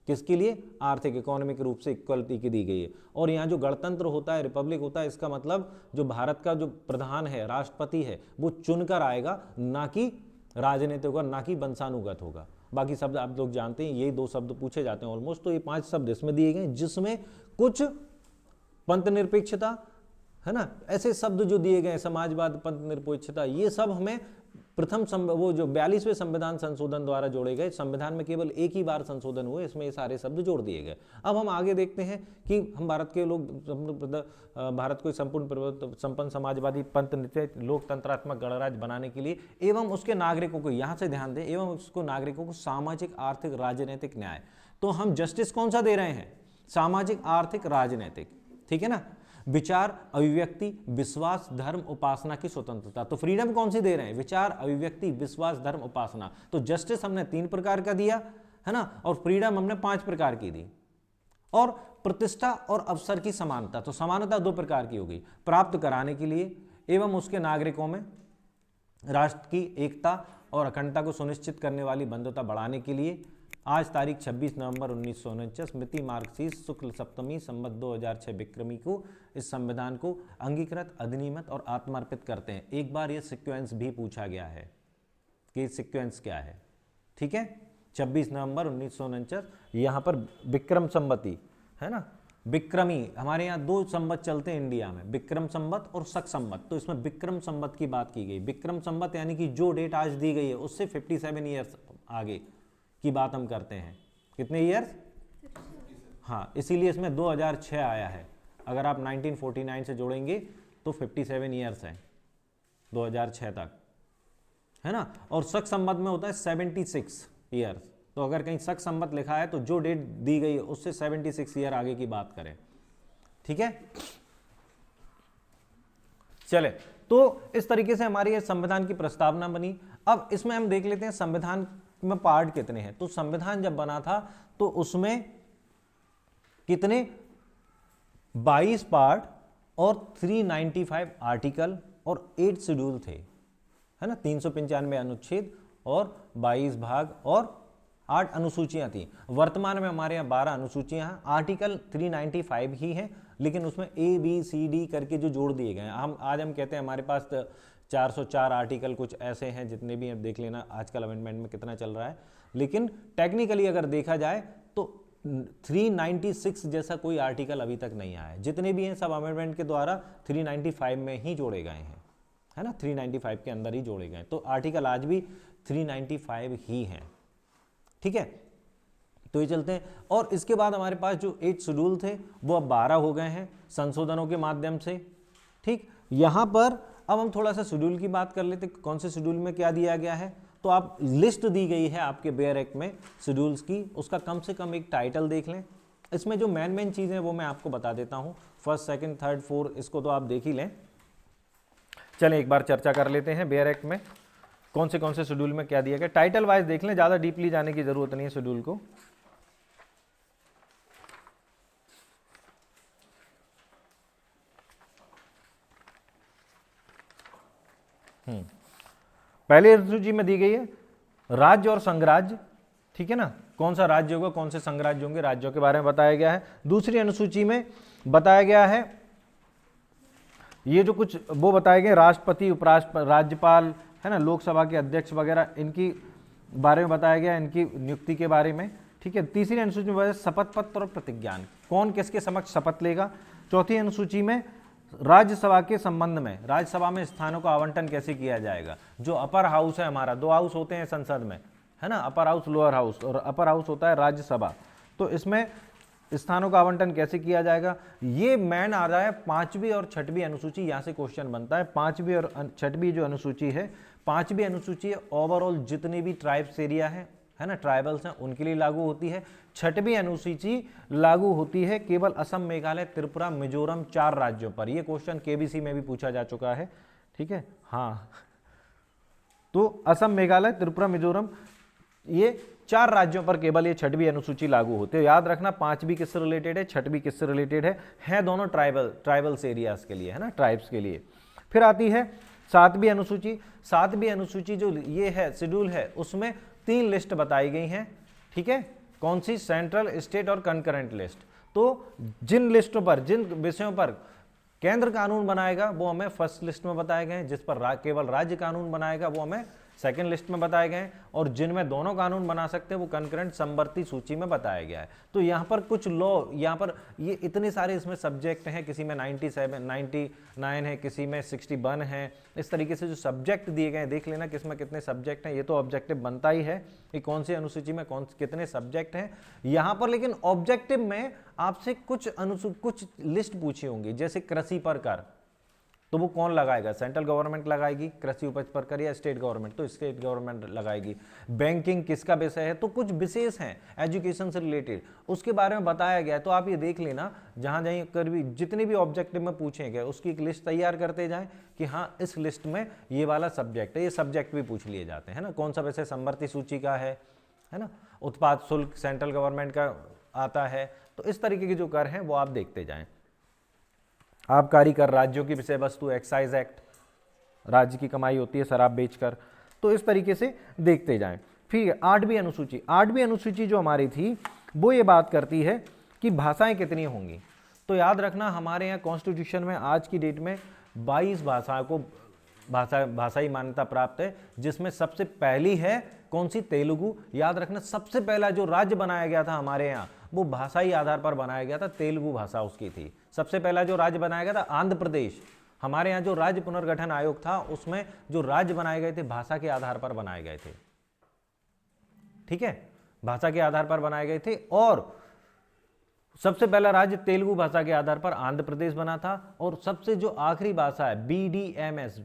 किसके लिए? आर्थिक, इकोनॉमिक रूप से इक्वलिटी की दी गई है। और यहाँ जो गणतंत्र होता है, रिपब्लिक होता है, इसका मतलब जो भारत का जो प्रधान है, राष्ट्रपति है, वो चुनकर आएगा, ना कि राजनीतिक होगा, ना कि वंशानुगत होगा। बाकी शब्द आप लोग जानते हैं, यही 2 शब्द पूछे जाते हैं ऑलमोस्ट। तो ये 5 शब्द इसमें दिए गए, जिसमें कुछ पंथ निरपेक्षता, है ना, ऐसे शब्द जो दिए गए, समाजवाद, पंथ निरपेक्षता, ये सब हमें प्रथम वो जो 42वें संविधान संशोधन द्वारा जोड़े गए। संविधान में केवल एक ही बार संशोधन हुए, इसमें ये सारे शब्द जोड़ दिए गए। अब हम आगे देखते हैं कि हम भारत के लोग भारत को संपूर्ण संपन्न समाजवादी पंथ निरपेक्ष लोकतंत्रात्मक गणराज्य बनाने के लिए एवं उसके नागरिकों को, यहाँ से ध्यान दें, एवं उसको नागरिकों को सामाजिक आर्थिक राजनीतिक न्याय। तो हम जस्टिस कौन सा दे रहे हैं? सामाजिक आर्थिक राजनीतिक, ठीक है ना। विचार, अभिव्यक्ति, विश्वास, धर्म, उपासना की स्वतंत्रता। तो फ्रीडम कौन सी दे रहे हैं? विचार, अभिव्यक्ति, विश्वास, धर्म, उपासना। तो जस्टिस हमने 3 प्रकार का दिया, है ना, और फ्रीडम हमने 5 प्रकार की दी। और प्रतिष्ठा और अवसर की समानता, तो समानता 2 प्रकार की होगी, प्राप्त कराने के लिए एवं उसके नागरिकों में राष्ट्र की एकता और अखंडता को सुनिश्चित करने वाली बंधुता बढ़ाने के लिए। आज तारीख 26 नवंबर 1949, मिति मार्गशीर्ष शुक्ल सप्तमी संवत 2006 विक्रमी को इस संविधान को अंगीकृत, अधिनियमित और आत्मार्पित करते हैं। एक बार ये सीक्वेंस भी पूछा गया है कि सीक्वेंस क्या है, ठीक है। 26 नवंबर 1949, यहाँ पर विक्रम संवती, है ना, विक्रमी। हमारे यहाँ 2 संवत चलते हैं इंडिया में, विक्रम संवत और शक संवत। तो इसमें विक्रम संवत की बात की गई। विक्रम संवत यानी कि जो डेट आज दी गई है उससे 57 ईयर्स आगे की बात हम करते हैं। कितने ईयर्स? हाँ, इसीलिए इसमें 2006 आया है। अगर आप 1949 से जोड़ेंगे तो 57 ईयर्स है 2006 तक, है ना। और शक संवत में होता है 76 ईयर्स। तो अगर कहीं शक संवत लिखा है तो जो डेट दी गई है उससे 76 ईयर आगे की बात करें, ठीक है। चले, तो इस तरीके से हमारी ये संविधान की प्रस्तावना बनी। अब इसमें हम देख लेते हैं संविधान में पार्ट कितने हैं। तो संविधान जब बना था तो उसमें कितने 22 पार्ट और 395 आर्टिकल और 8 शेड्यूल थे, है ना, 395 अनुच्छेद और 22 भाग और 8 अनुसूचियां थी। वर्तमान में हमारे यहाँ 12 अनुसूचियां हैं, आर्टिकल 395 ही है, लेकिन उसमें ABCD करके जो जोड़ दिए गए हैं। हम कहते हैं हमारे पास 404 आर्टिकल कुछ ऐसे हैं, जितने भी हैं देख लेना आजकल अमेंडमेंट में कितना चल रहा है, लेकिन टेक्निकली अगर देखा जाए तो 396 जैसा कोई आर्टिकल अभी तक नहीं आया है। जितने भी हैं सब अमेंडमेंट के द्वारा 395 में ही जोड़े गए हैं, है ना, 395 के अंदर ही जोड़े गए। तो आर्टिकल आज भी 395 ही हैं, ठीक है। तो ये चलते हैं, और इसके बाद हमारे पास जो 8 शेड्यूल थे वो अब 12 हो गए हैं संशोधनों के माध्यम से, ठीक। यहां पर अब हम थोड़ा सा शेड्यूल की बात कर लेते, कौन से शेड्यूल में क्या दिया गया है। तो आप लिस्ट दी गई है आपके बेयर एक्ट में शेड्यूल्स की, उसका कम से कम एक टाइटल देख लें। इसमें जो मेन चीजें वो मैं आपको बता देता हूं, फर्स्ट, सेकंड, थर्ड, फोर्थ, इसको तो आप देख ही लें। चलें एक बार चर्चा कर लेते हैं बेयर एक्ट में कौन से शेड्यूल में क्या दिया गया। टाइटल वाइज देख लें, ज्यादा डीपली जाने की जरूरत नहीं है शेड्यूल को। पहले अनुसूची में दी गई है राज्य और संघराज्य, ठीक है ना, कौन सा राज्य होगा कौन से संघराज्य होंगे, राज्यों के बारे में बताया गया है। दूसरी अनुसूची में बताया गया है ये जो कुछ वो बताए गए राष्ट्रपति, उपराष्ट्रपति, राज्यपाल, है ना, लोकसभा के अध्यक्ष वगैरह, इनकी बारे में बताया गया, इनकी नियुक्ति के बारे में, ठीक है। तीसरी अनुसूची में शपथ पत्र और प्रतिज्ञान, कौन किसके समक्ष शपथ लेगा। चौथी अनुसूची में राज्यसभा के संबंध में, राज्यसभा में स्थानों का आवंटन कैसे किया जाएगा। जो अपर हाउस है हमारा, 2 हाउस होते हैं संसद में, है ना, अपर हाउस, लोअर हाउस, और अपर हाउस होता है राज्यसभा, तो इसमें स्थानों का आवंटन कैसे किया जाएगा। ये मैन आ रहा है 5वीं और 6वीं अनुसूची, यहां से क्वेश्चन बनता है। 5वीं और 6वीं जो अनुसूची है, 5वीं अनुसूची ओवरऑल जितने भी ट्राइब्स एरिया है ना, ट्राइबल्स हैं, उनके लिए लागू होती है। 6वीं अनुसूची लागू होती है केवल असम, मेघालय, त्रिपुरा, मिजोरम, 4 राज्यों पर। ये क्वेश्चन केबीसी में भी पूछा जा चुका है, ठीक है। हाँ, तो असम, मेघालय, त्रिपुरा, मिजोरम, ये 4 राज्यों पर केवल ये 6वीं अनुसूची लागू होती है। याद रखना 5वीं किससे रिलेटेड है, 6वीं किससे रिलेटेड है दोनों ट्राइबल्स एरियाज के लिए, है ना, ट्राइब्स के लिए। फिर आती है 7वीं अनुसूची। 7वीं अनुसूची जो ये है शेड्यूल है, उसमें 3 लिस्ट बताई गई हैं, ठीक है। कौन सी, सेंट्रल, स्टेट और कंकरेंट लिस्ट। तो जिन लिस्टों पर, जिन विषयों पर केंद्र कानून बनाएगा वो हमें फर्स्ट लिस्ट में बताए गए हैं, जिस पर केवल राज्य कानून बनाएगा वो हमें सेकंड लिस्ट में बताए गए हैं, और जिनमें दोनों कानून बना सकते हैं वो कंकरेंट समवर्ती सूची में बताया गया है। तो यहाँ पर कुछ लॉ, यहाँ पर ये इतने सारे इसमें सब्जेक्ट हैं, किसी में 97, 99 है, किसी में 61 है। इस तरीके से जो सब्जेक्ट दिए गए हैं देख लेना किसमें कितने सब्जेक्ट हैं। ये तो ऑब्जेक्टिव बनता ही है कि कौन सी अनुसूची में कितने सब्जेक्ट हैं यहाँ पर। लेकिन ऑब्जेक्टिव में आपसे कुछ लिस्ट पूछी होंगी, जैसे कृषि पर कर, तो वो कौन लगाएगा, सेंट्रल गवर्नमेंट लगाएगी कृषि उपज पर कर, या स्टेट गवर्नमेंट, तो स्टेट गवर्नमेंट लगाएगी। बैंकिंग किसका विषय है, तो कुछ विशेष हैं एजुकेशन से रिलेटेड, उसके बारे में बताया गया है। तो आप ये देख लेना, जहां जहां कर भी जितने भी ऑब्जेक्टिव में पूछे गए उसकी एक लिस्ट तैयार करते जाएं कि हाँ इस लिस्ट में ये वाला सब्जेक्ट है। ये सब्जेक्ट भी पूछ लिए जाते हैं ना, कौन सा विषय समवर्ती सूची का है ना, उत्पाद शुल्क सेंट्रल गवर्नमेंट का आता है। तो इस तरीके के जो कर हैं वो आप देखते जाएं। आबकारी कर, राज्यों की विषय वस्तु, एक्साइज एक्ट, राज्य की कमाई होती है शराब बेचकर, तो इस तरीके से देखते जाएं। फिर 8वीं अनुसूची। 8वीं अनुसूची जो हमारी थी वो ये बात करती है कि भाषाएं कितनी होंगी। तो याद रखना हमारे यहाँ कॉन्स्टिट्यूशन में आज की डेट में 22 भाषाओं को भाषाई मान्यता प्राप्त है, जिसमें सबसे पहली है कौन सी, तेलुगु। याद रखना सबसे पहला जो राज्य बनाया गया था हमारे यहाँ वो भाषाई आधार पर बनाया गया था, तेलुगु भाषा उसकी थी। सबसे पहला जो राज्य बनाया गया था आंध्र प्रदेश। हमारे यहाँ जो राज्य पुनर्गठन आयोग था उसमें जो राज्य बनाए गए थे भाषा के आधार पर बनाए गए थे, ठीक है, भाषा के आधार पर बनाए गए थे। और सबसे पहला राज्य तेलुगु भाषा के आधार पर आंध्र प्रदेश बना था। और सबसे जो आखिरी भाषा है BDMS,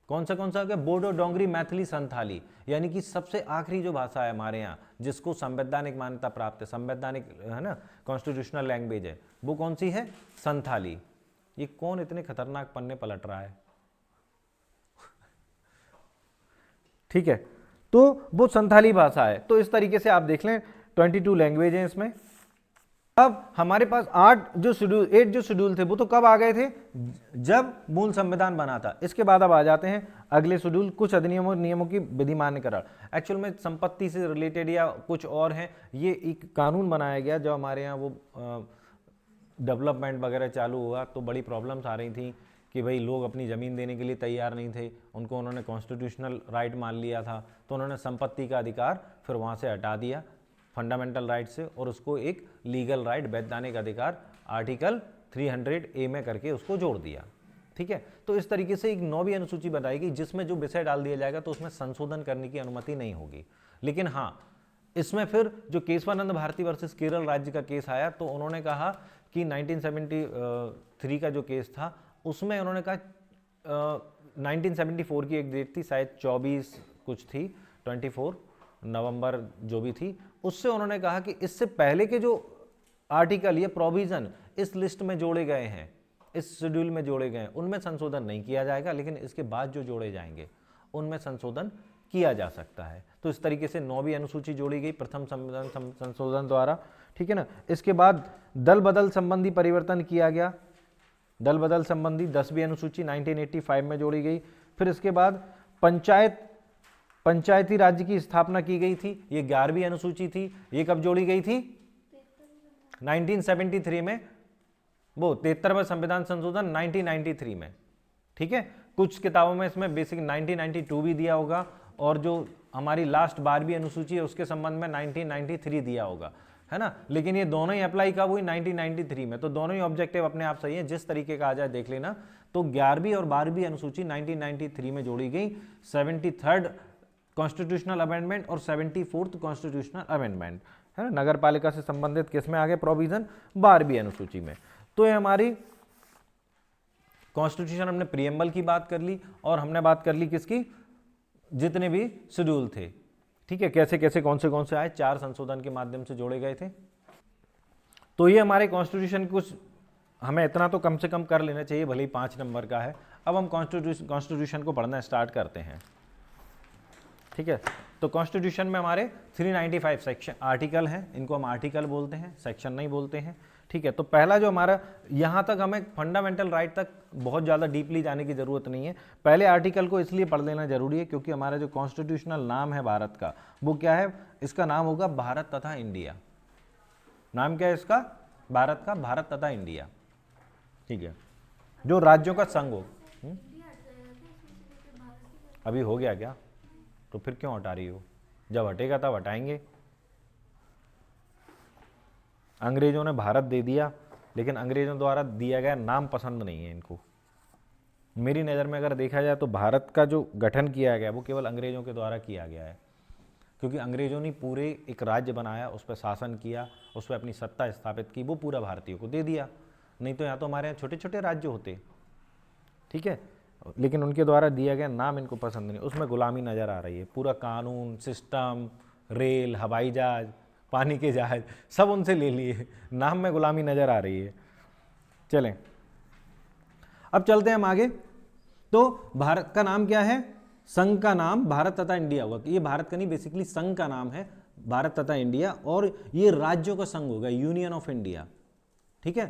कौन सा हो गया, बोडो, डोंगरी, मैथिली, संथाली, यानी कि सबसे आखिरी जो भाषा है हमारे यहाँ जिसको संवैधानिक मान्यता प्राप्त है, संवैधानिक है ना, कॉन्स्टिट्यूशनल लैंग्वेज है, वो कौन सी है, संथाली। ये कौन इतने खतरनाक पन्ने पलट रहा है ठीक है, तो वो संथाली भाषा है। तो इस तरीके से आप देख लें 22 लैंग्वेज हैं इसमें, अब हमारे पास 8 जो शेड्यूल थे वो तो कब आ गए थे, जब मूल संविधान बना था। इसके बाद अब आ जाते हैं अगले शेड्यूल, कुछ अधिनियमों नियमों की विधिमान्यकरण। एक्चुअल में संपत्ति से रिलेटेड या कुछ और हैं, ये एक कानून बनाया गया जो हमारे यहाँ वो डेवलपमेंट वगैरह चालू हुआ तो बड़ी प्रॉब्लम्स आ रही थी कि भाई लोग अपनी ज़मीन देने के लिए तैयार नहीं थे, उनको उन्होंने कॉन्स्टिट्यूशनल राइट मान लिया था, तो उन्होंने संपत्ति का अधिकार फिर वहाँ से हटा दिया फंडामेंटल राइट से और उसको एक लीगल राइट, वैधानिक अधिकार आर्टिकल 300A में करके उसको जोड़ दिया। ठीक है, तो इस तरीके से एक 9वीं अनुसूची बनाएगी जिसमें जो विषय डाल दिया जाएगा तो उसमें संशोधन करने की अनुमति नहीं होगी। लेकिन हाँ, इसमें फिर जो केशवानंद भारती वर्सेस केरल राज्य का केस आया तो उन्होंने कहा कि 1973 का जो केस था उसमें उन्होंने कहा 1974 की एक डेट थी, शायद 24 कुछ थी, 24 नवंबर जो भी थी, उससे उन्होंने कहा कि इससे पहले के जो आर्टिकल या प्रोविजन इस लिस्ट में जोड़े गए हैं, इस शेड्यूल में जोड़े गए हैं, उनमें संशोधन नहीं किया जाएगा, लेकिन इसके बाद जो जोड़े जाएंगे उनमें संशोधन किया जा सकता है। तो इस तरीके से 9वीं अनुसूची जोड़ी गई प्रथम संविधान संशोधन द्वारा। ठीक है ना। इसके बाद दल बदल संबंधी परिवर्तन किया गया, दल बदल संबंधी 10वीं अनुसूची 1985 में जोड़ी गई। फिर इसके बाद पंचायती राज्य की स्थापना की गई थी, ये 11वीं अनुसूची थी। ये कब जोड़ी गई थी? 1973 में, वो 73वां संविधान संशोधन 1993 में। ठीक है, कुछ किताबों में इसमें बेसिक 1992 भी दिया होगा और जो हमारी लास्ट 12वीं अनुसूची है उसके संबंध में 1993 दिया होगा, है ना। लेकिन ये दोनों ही अप्लाई कब हुई? 1993 में। तो दोनों ही ऑब्जेक्टिव अपने आप सही है, जिस तरीके का आ जाए देख लेना। तो 11वीं और 12वीं अनुसूची 1993 में जोड़ी गई। 73rd कॉन्स्टिट्यूशनल अमेंडमेंट और 74th कॉन्स्टिट्यूशनल अमेंडमेंट, है ना, नगर पालिका से संबंधित किस में आ गए प्रोविजन? 12वीं अनुसूची में। तो ये हमारी कॉन्स्टिट्यूशन, हमने प्रीएम्बल की बात कर ली और हमने बात कर ली किसकी? जितने भी शेड्यूल थे। ठीक है, कैसे कैसे कौन से आए, 4 संशोधन के माध्यम से जोड़े गए थे। तो ये हमारे कॉन्स्टिट्यूशन कुछ, हमें इतना तो कम से कम कर लेना चाहिए, भले ही 5 नंबर का है। अब हम कॉन्स्टिट्यूशन को पढ़ना स्टार्ट करते हैं। ठीक है, तो कॉन्स्टिट्यूशन में हमारे 395 सेक्शन आर्टिकल हैं, इनको हम आर्टिकल बोलते हैं, सेक्शन नहीं बोलते हैं। ठीक है, तो पहला जो हमारा, यहाँ तक हमें फंडामेंटल राइट तक बहुत ज़्यादा डीपली जाने की ज़रूरत नहीं है। पहले आर्टिकल को इसलिए पढ़ लेना जरूरी है क्योंकि हमारा जो कॉन्स्टिट्यूशनल नाम है भारत का, वो क्या है? इसका नाम होगा भारत तथा इंडिया। नाम क्या है इसका? भारत का, भारत तथा इंडिया। ठीक है, जो राज्यों का संघ हो। अभी हो गया क्या? तो फिर क्यों हटा रही हो? जब हटेगा तब हटाएंगे। अंग्रेजों ने भारत दे दिया, लेकिन अंग्रेजों द्वारा दिया गया नाम पसंद नहीं है इनको। मेरी नज़र में अगर देखा जाए तो भारत का जो गठन किया गया वो केवल अंग्रेजों के द्वारा किया गया है, क्योंकि अंग्रेजों ने पूरे एक राज्य बनाया, उस पर शासन किया, उस पर अपनी सत्ता स्थापित की, वो पूरा भारतीयों को दे दिया। नहीं तो यहाँ तो हमारे यहाँ छोटे छोटे राज्य होते। ठीक है, लेकिन उनके द्वारा दिया गया नाम इनको पसंद नहीं, उसमें गुलामी नज़र आ रही है। पूरा कानून, सिस्टम, रेल, हवाई जहाज, पानी के जहाज सब उनसे ले लिए, नाम में गुलामी नज़र आ रही है। चलें, अब चलते हैं हम आगे। तो भारत का नाम क्या है? संघ का नाम भारत तथा इंडिया होगा। ये भारत का नहीं, बेसिकली संघ का नाम है भारत तथा इंडिया, और ये राज्यों का संघ होगा, यूनियन ऑफ इंडिया। ठीक है,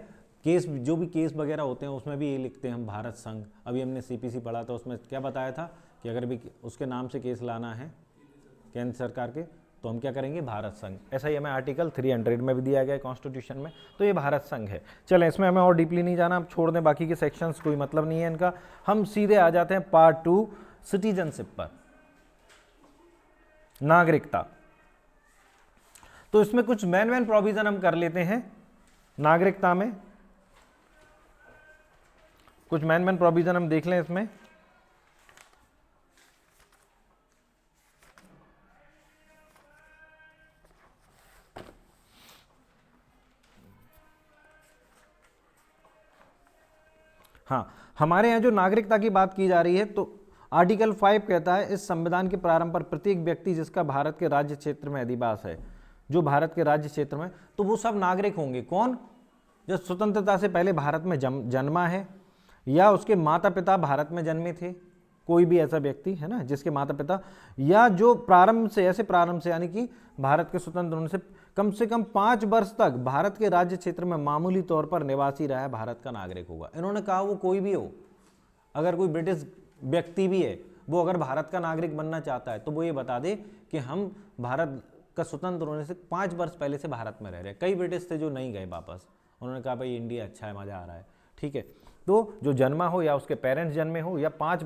केस, जो भी केस वगैरह होते हैं उसमें भी ये लिखते हैं हम भारत संघ। अभी हमने सीपीसी पढ़ा था, उसमें क्या बताया था कि अगर भी उसके नाम से केस लाना है केंद्र सरकार के, तो हम क्या करेंगे? भारत संघ। ऐसा ही हमें आर्टिकल 300 में भी दिया गया है कॉन्स्टिट्यूशन में। तो ये भारत संघ है। चलें, इसमें हमें और डीपली नहीं जाना, हम छोड़ दें बाकी के सेक्शंस, कोई मतलब नहीं है इनका। हम सीधे आ जाते हैं पार्ट 2, सिटीजनशिप पर, नागरिकता। तो इसमें कुछ मेन प्रोविजन हम कर लेते हैं नागरिकता में। कुछ मेन प्रोविजन हम देख लें इसमें। हाँ, हमारे यहाँ जो नागरिकता की बात की जा रही है, तो आर्टिकल 5 कहता है, इस संविधान के प्रारंभ पर प्रत्येक व्यक्ति जिसका भारत के राज्य क्षेत्र में अधिवास है, जो भारत के राज्य क्षेत्र में, तो वो सब नागरिक होंगे। कौन? जो स्वतंत्रता से पहले भारत में जन्मा है, या उसके माता पिता भारत में जन्मे थे, कोई भी ऐसा व्यक्ति है ना जिसके माता पिता या जो प्रारंभ से यानी कि भारत के स्वतंत्र होने से कम 5 वर्ष तक भारत के राज्य क्षेत्र में मामूली तौर पर निवासी रहा है, भारत का नागरिक होगा। इन्होंने कहा वो कोई भी हो, अगर कोई ब्रिटिश व्यक्ति भी है, वो अगर भारत का नागरिक बनना चाहता है तो वो ये बता दे कि हम भारत का स्वतंत्र होने से 5 वर्ष पहले से भारत में रह रहे हैं। कई ब्रिटिश थे जो नहीं गए वापस, उन्होंने कहा भाई इंडिया अच्छा है, मज़ा आ रहा है, ठीक है। तो जो जन्मा हो या उसके पेरेंट्स जन्मे हो या 5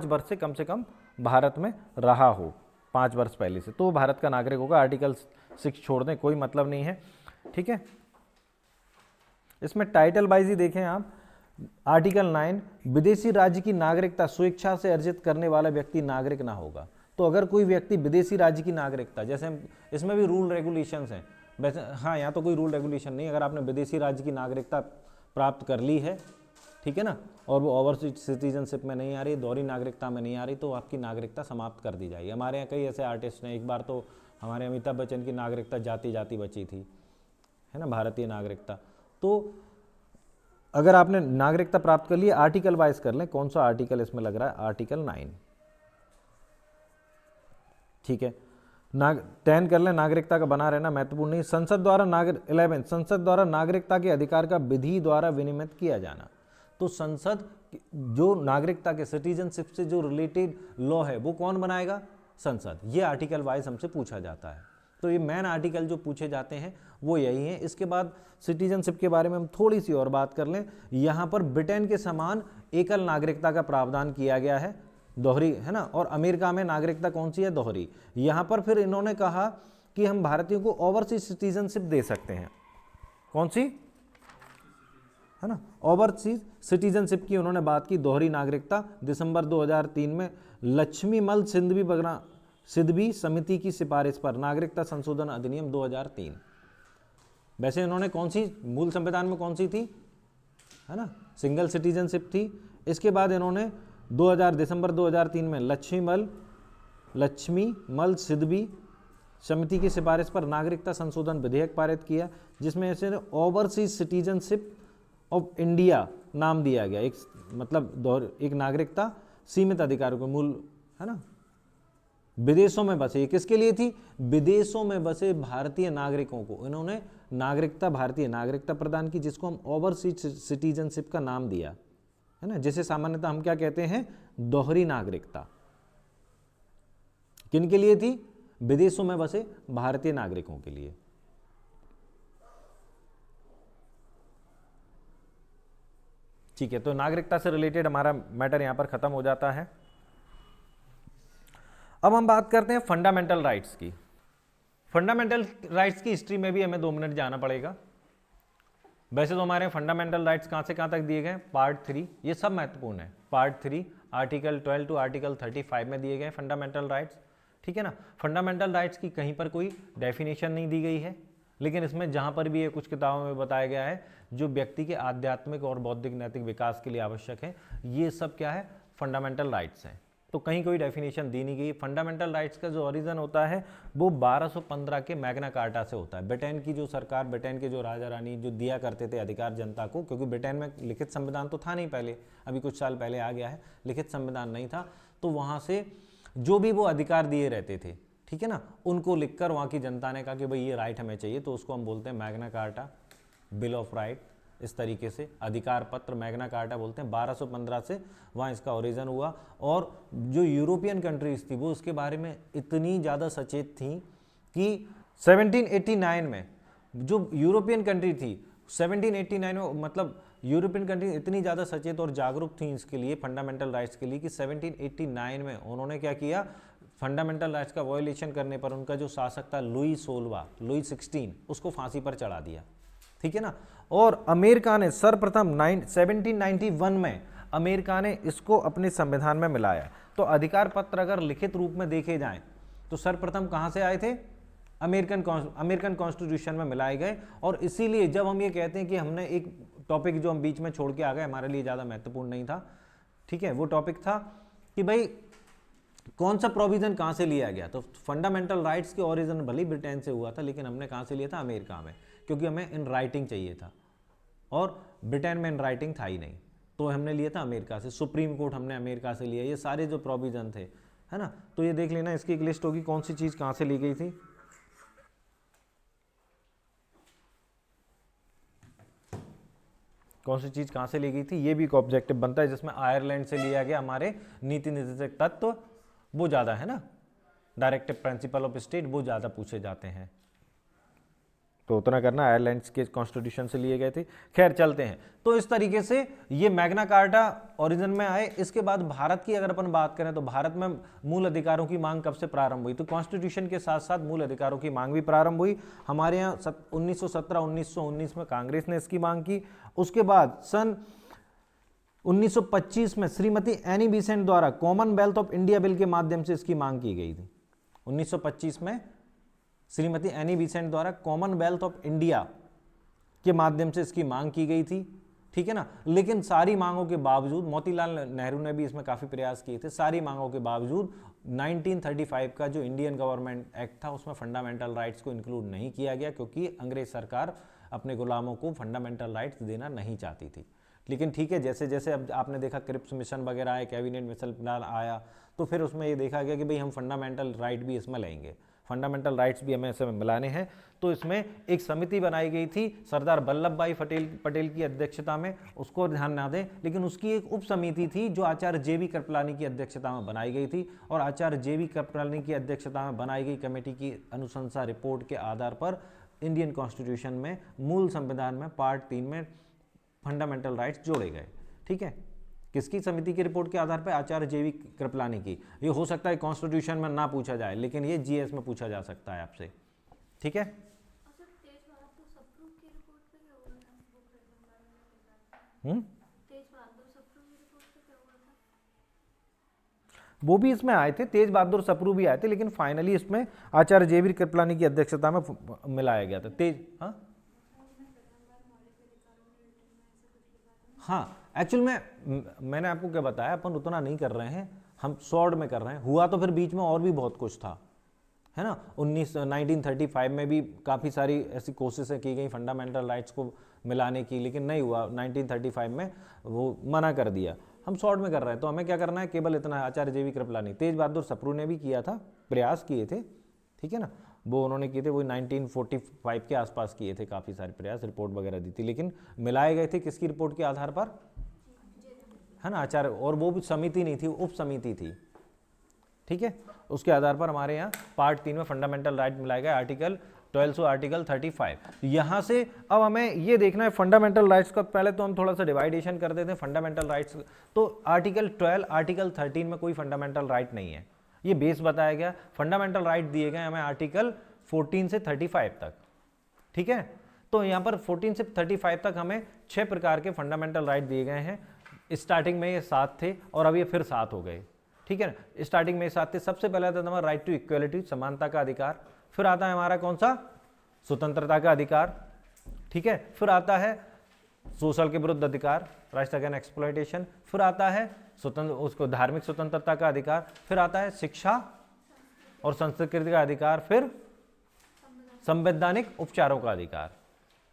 वर्ष से कम भारत में रहा हो 5 वर्ष पहले से, तो वो भारत का नागरिक होगा। आर्टिकल 6 छोड़ दें, कोई मतलब नहीं है, ठीक है। इसमें टाइटल वाइज ही देखें आप, आर्टिकल 9, विदेशी राज्य की नागरिकता स्वेच्छा से अर्जित करने वाला व्यक्ति नागरिक ना होगा। तो अगर कोई व्यक्ति विदेशी राज्य की नागरिकता, जैसे हम इसमें भी रूल रेगुलेशंस हैं वैसे, हाँ यहाँ तो कोई रूल रेगुलेशन नहीं, अगर आपने विदेशी राज्य की नागरिकता प्राप्त कर ली है, ठीक है ना, और वो ओवरसीज सिटीजनशिप में नहीं आ रही, दोहरी नागरिकता में नहीं आ रही, तो आपकी नागरिकता समाप्त कर दी जाएगी। हमारे यहाँ कई ऐसे आर्टिस्ट हैं, एक बार तो हमारे अमिताभ बच्चन की नागरिकता जाति बची थी, है ना, भारतीय नागरिकता। तो अगर आपने नागरिकता प्राप्त कर ली, आर्टिकल वाइज कर लें, कौन सा आर्टिकल इसमें लग रहा है, आर्टिकल 9, ठीक है। 10 कर लें, नागरिकता का बना रहना महत्वपूर्ण नहीं। संसद द्वारा 11, संसद द्वारा नागरिकता के अधिकार का विधि द्वारा विनियमित किया जाना। तो संसद जो नागरिकता के सिटीजनशिप से जो रिलेटेड लॉ है वो कौन बनाएगा, संसद। ये आर्टिकल वाइज हमसे पूछा जाता है। तो ये मेन आर्टिकल जो पूछे जाते हैं वो यही है। इसके बाद सिटीजनशिप के बारे में हम थोड़ी सी और बात कर लें। यहाँ पर ब्रिटेन के समान एकल नागरिकता का प्रावधान किया गया है, दोहरी, है ना, और अमेरिका में नागरिकता कौन सी है, दोहरी। यहाँ पर फिर इन्होंने कहा कि हम भारतीयों को ओवरसीज सिटीजनशिप दे सकते हैं, कौन सी, है ना, ओवरसीज सिटीजनशिप की उन्होंने बात की। दोहरी नागरिकता दिसंबर 2003 में लक्ष्मीमल सिद्धवी समिति की सिफारिश पर नागरिकता संशोधन अधिनियम 2003। वैसे इन्होंने कौन सी, मूल संविधान में कौन सी थी, है ना, सिंगल सिटीजनशिप थी। इसके बाद इन्होंने दिसंबर 2003 में लक्ष्मीमल सिद्धवी समिति की सिफारिश पर नागरिकता संशोधन विधेयक पारित किया, जिसमें इसे ओवरसीज सिटीजनशिप ऑफ इंडिया नाम दिया गया। एक मतलब एक नागरिकता सीमित अधिकारों के मूल, है ना, विदेशों में बसे, ये किसके लिए थी, विदेशों में बसे भारतीय नागरिकों को इन्होंने नागरिकता, भारतीय नागरिकता प्रदान की, जिसको हम ओवरसीज सिटीजनशिप का नाम दिया, है ना, जिसे सामान्यतः हम क्या कहते हैं, दोहरी नागरिकता। किन के लिए थी, विदेशों में बसे भारतीय नागरिकों के लिए। ठीक है, तो नागरिकता से रिलेटेड हमारा मैटर यहां पर खत्म हो जाता है। अब हम बात करते हैं फंडामेंटल राइट्स की। फंडामेंटल राइट्स की हिस्ट्री में भी हमें 2 मिनट जाना पड़ेगा। वैसे तो हमारे फंडामेंटल राइट्स कहां से कहां तक दिए गए, पार्ट 3, ये सब महत्वपूर्ण है। पार्ट 3 आर्टिकल 12 टू आर्टिकल 35 में दिए गए फंडामेंटल राइट्स, ठीक है ना। फंडामेंटल राइट्स की कहीं पर कोई डेफिनेशन नहीं दी गई है, लेकिन इसमें जहां पर भी ये कुछ किताबों में बताया गया है जो व्यक्ति के आध्यात्मिक और बौद्धिक नैतिक विकास के लिए आवश्यक है, ये सब क्या है, फंडामेंटल राइट्स हैं। तो कहीं कोई डेफिनेशन दी नहीं गई। फंडामेंटल राइट्स का जो ओरिजिन होता है वो 1215 के मैग्ना कार्टा से होता है। ब्रिटेन की जो सरकार, ब्रिटेन के जो राजा रानी जो दिया करते थे अधिकार जनता को, क्योंकि ब्रिटेन में लिखित संविधान तो था नहीं पहले, अभी कुछ साल पहले आ गया है, लिखित संविधान नहीं था, तो वहाँ से जो भी वो अधिकार दिए रहते थे, ठीक है ना, उनको लिखकर वहाँ की जनता ने कहा कि भाई ये राइट हमें चाहिए, तो उसको हम बोलते हैं Magna carta, bill of right. इस तरीके से अधिकार पत्र मैग्ना कार्टा बोलते हैं। 1215 से वहाँ इसका ओरिजिन हुआ। और जो यूरोपियन कंट्रीज थी वो उसके बारे में इतनी ज़्यादा सचेत थी कि 1789 में जो यूरोपियन कंट्री थी, 1789 में मतलब यूरोपियन कंट्री इतनी ज़्यादा सचेत और जागरूक थी इसके लिए, फंडामेंटल राइट्स के लिए, कि 1789 में उन्होंने क्या किया, फंडामेंटल राइट्स का वायोलेशन करने पर उनका जो शासक था लुई 16, उसको फांसी पर चढ़ा दिया, ठीक है ना। और अमेरिका ने सर्वप्रथम 1791 में अमेरिका ने इसको अपने संविधान में मिलाया। तो अधिकार पत्र अगर लिखित रूप में देखे जाएं तो सर्वप्रथम कहां से आए थे, अमेरिकन कॉन्स्टिट्यूशन में मिलाए गए। और इसीलिए जब हम ये कहते हैं कि हमने एक टॉपिक जो हम बीच में छोड़ के आ गए, हमारे लिए ज़्यादा महत्वपूर्ण नहीं था, ठीक है, वो टॉपिक था कि भाई कौन सा प्रोविजन कहाँ से लिया गया। तो फंडामेंटल राइट्स के ओरिजिन भले ही ब्रिटेन से हुआ था, लेकिन हमने कहाँ से लिया था, अमेरिका में, क्योंकि हमें इन राइटिंग चाहिए था और ब्रिटेन में इन राइटिंग था ही नहीं, तो हमने लिया था अमेरिका से, सुप्रीम कोर्ट हमने अमेरिका से लिया, ये सारे जो प्रोविजन थे, है ना। तो ये देख लेना, इसकी एक लिस्ट होगी कौन सी चीज़ कहाँ से ली गई थी। कौन सी चीज़ कहाँ से ली गई थी, ये भी एक ऑब्जेक्टिव बनता है, जिसमें आयरलैंड से लिया गया हमारे नीति निर्देशक तत्व, वो ज़्यादा है ना, डायरेक्टिव प्रिंसिपल ऑफ स्टेट, वो ज़्यादा पूछे जाते हैं, तो उतना करना। आयरलैंड के कॉन्स्टिट्यूशन से लिए गए थे। खैर चलते हैं, तो इस तरीके से ये मैग्ना कार्टा ओरिजिन में आए। इसके बाद भारत की अगर अपन बात करें तो भारत में मूल अधिकारों की मांग कब से प्रारंभ हुई, तो कॉन्स्टिट्यूशन के साथ साथ मूल अधिकारों की मांग भी प्रारंभ हुई। हमारे यहाँ 1917-1919 में कांग्रेस ने इसकी मांग की। उसके बाद सन 1925 में श्रीमती एनी बेसेंट द्वारा कॉमनवेल्थ ऑफ इंडिया बिल के माध्यम से इसकी मांग की गई थी। 1925 में श्रीमती एनी बेसेंट द्वारा कॉमनवेल्थ ऑफ इंडिया के माध्यम से इसकी मांग की गई थी, ठीक है ना। लेकिन सारी मांगों के बावजूद, मोतीलाल नेहरू ने भी इसमें काफ़ी प्रयास किए थे, सारी मांगों के बावजूद 1935 का जो इंडियन गवर्नमेंट एक्ट था उसमें फंडामेंटल राइट्स को इंक्लूड नहीं किया गया, क्योंकि अंग्रेज सरकार अपने गुलामों को फंडामेंटल राइट्स देना नहीं चाहती थी। लेकिन ठीक है, जैसे जैसे अब आपने देखा क्रिप्स मिशन वगैरह आए, कैबिनेट मिशन प्लान आया, तो फिर उसमें ये देखा गया कि भाई हम फंडामेंटल राइट भी इसमें लेंगे, फंडामेंटल राइट्स भी हमें इसमें मिलाने हैं। तो इसमें एक समिति बनाई गई थी सरदार वल्लभ भाई पटेल की अध्यक्षता में, उसको ध्यान ना दें, लेकिन उसकी एक उप समिति थी जो आचार्य JV कृपलानी की अध्यक्षता में बनाई गई थी। और आचार्य JV कृपलानी की अध्यक्षता में बनाई गई कमेटी की अनुशंसा रिपोर्ट के आधार पर इंडियन कॉन्स्टिट्यूशन में मूल संविधान में पार्ट 3 में फंडामेंटल राइट्स जोड़े गए, ठीक है। किसकी समिति की रिपोर्ट के आधार पर, आचार्य JV कृपलानी की। ये हो सकता है कॉन्स्टिट्यूशन में ना पूछा जाए, लेकिन ये GS में पूछा जा सकता है आपसे, ठीक है। वो भी इसमें आए थे, तेज बहादुर सप्रू भी आए थे, लेकिन फाइनली इसमें आचार्य JV कृपलानी की अध्यक्षता में मिलाया गया था। हाँ एक्चुअल में मैंने आपको क्या बताया, अपन उतना नहीं कर रहे हैं, हम शॉर्ट में कर रहे हैं। हुआ तो फिर बीच में और भी बहुत कुछ था, है ना। 1935 में भी काफ़ी सारी ऐसी कोशिशें की गई फंडामेंटल राइट्स को मिलाने की, लेकिन नहीं हुआ। 1935 में वो मना कर दिया। हम शॉर्ट में कर रहे हैं, तो हमें क्या करना है, केवल इतना है। आचार्य JV कृपलानी, तेज बहादुर सप्रू ने भी किया था, प्रयास किए थे, ठीक है ना, वो उन्होंने किए थे, वो 1945 के आसपास किए थे, काफ़ी सारे प्रयास, रिपोर्ट वगैरह दी थी, लेकिन मिलाए गए थे किसकी रिपोर्ट के आधार पर, है ना, आचार्य। और वो भी समिति नहीं थी, उप समिति थी, ठीक है। उसके आधार पर हमारे यहाँ पार्ट 3 में फंडामेंटल राइट मिलाया गया, आर्टिकल 12 से आर्टिकल 35। यहाँ से अब हमें ये देखना है फंडामेंटल राइट्स का, पहले तो हम थोड़ा सा डिवाइडेशन कर देते हैं फंडामेंटल राइट्स। तो आर्टिकल 12, आर्टिकल 13 में कोई फंडामेंटल राइट नहीं है, ये बेस बताया गया। फंडामेंटल राइट दिए गए हमें आर्टिकल 14 से 35 तक, ठीक है। तो यहाँ पर 14 से 35 तक हमें 6 प्रकार के फंडामेंटल राइट दिए गए हैं। स्टार्टिंग में ये 7 थे और अब ये फिर 7 हो गए, ठीक है ना। स्टार्टिंग में 7 थे। सबसे पहला था हमारा राइट टू इक्वलिटी, समानता का अधिकार। फिर आता है हमारा कौन सा, स्वतंत्रता का अधिकार, ठीक है। फिर आता है शोषण के विरुद्ध अधिकार, राइट्स अगेंस्ट एक्सप्लॉयटेशन। फिर आता है उसको धार्मिक स्वतंत्रता का अधिकार। फिर आता है शिक्षा और संस्कृति का अधिकार। फिर संवैधानिक उपचारों का अधिकार,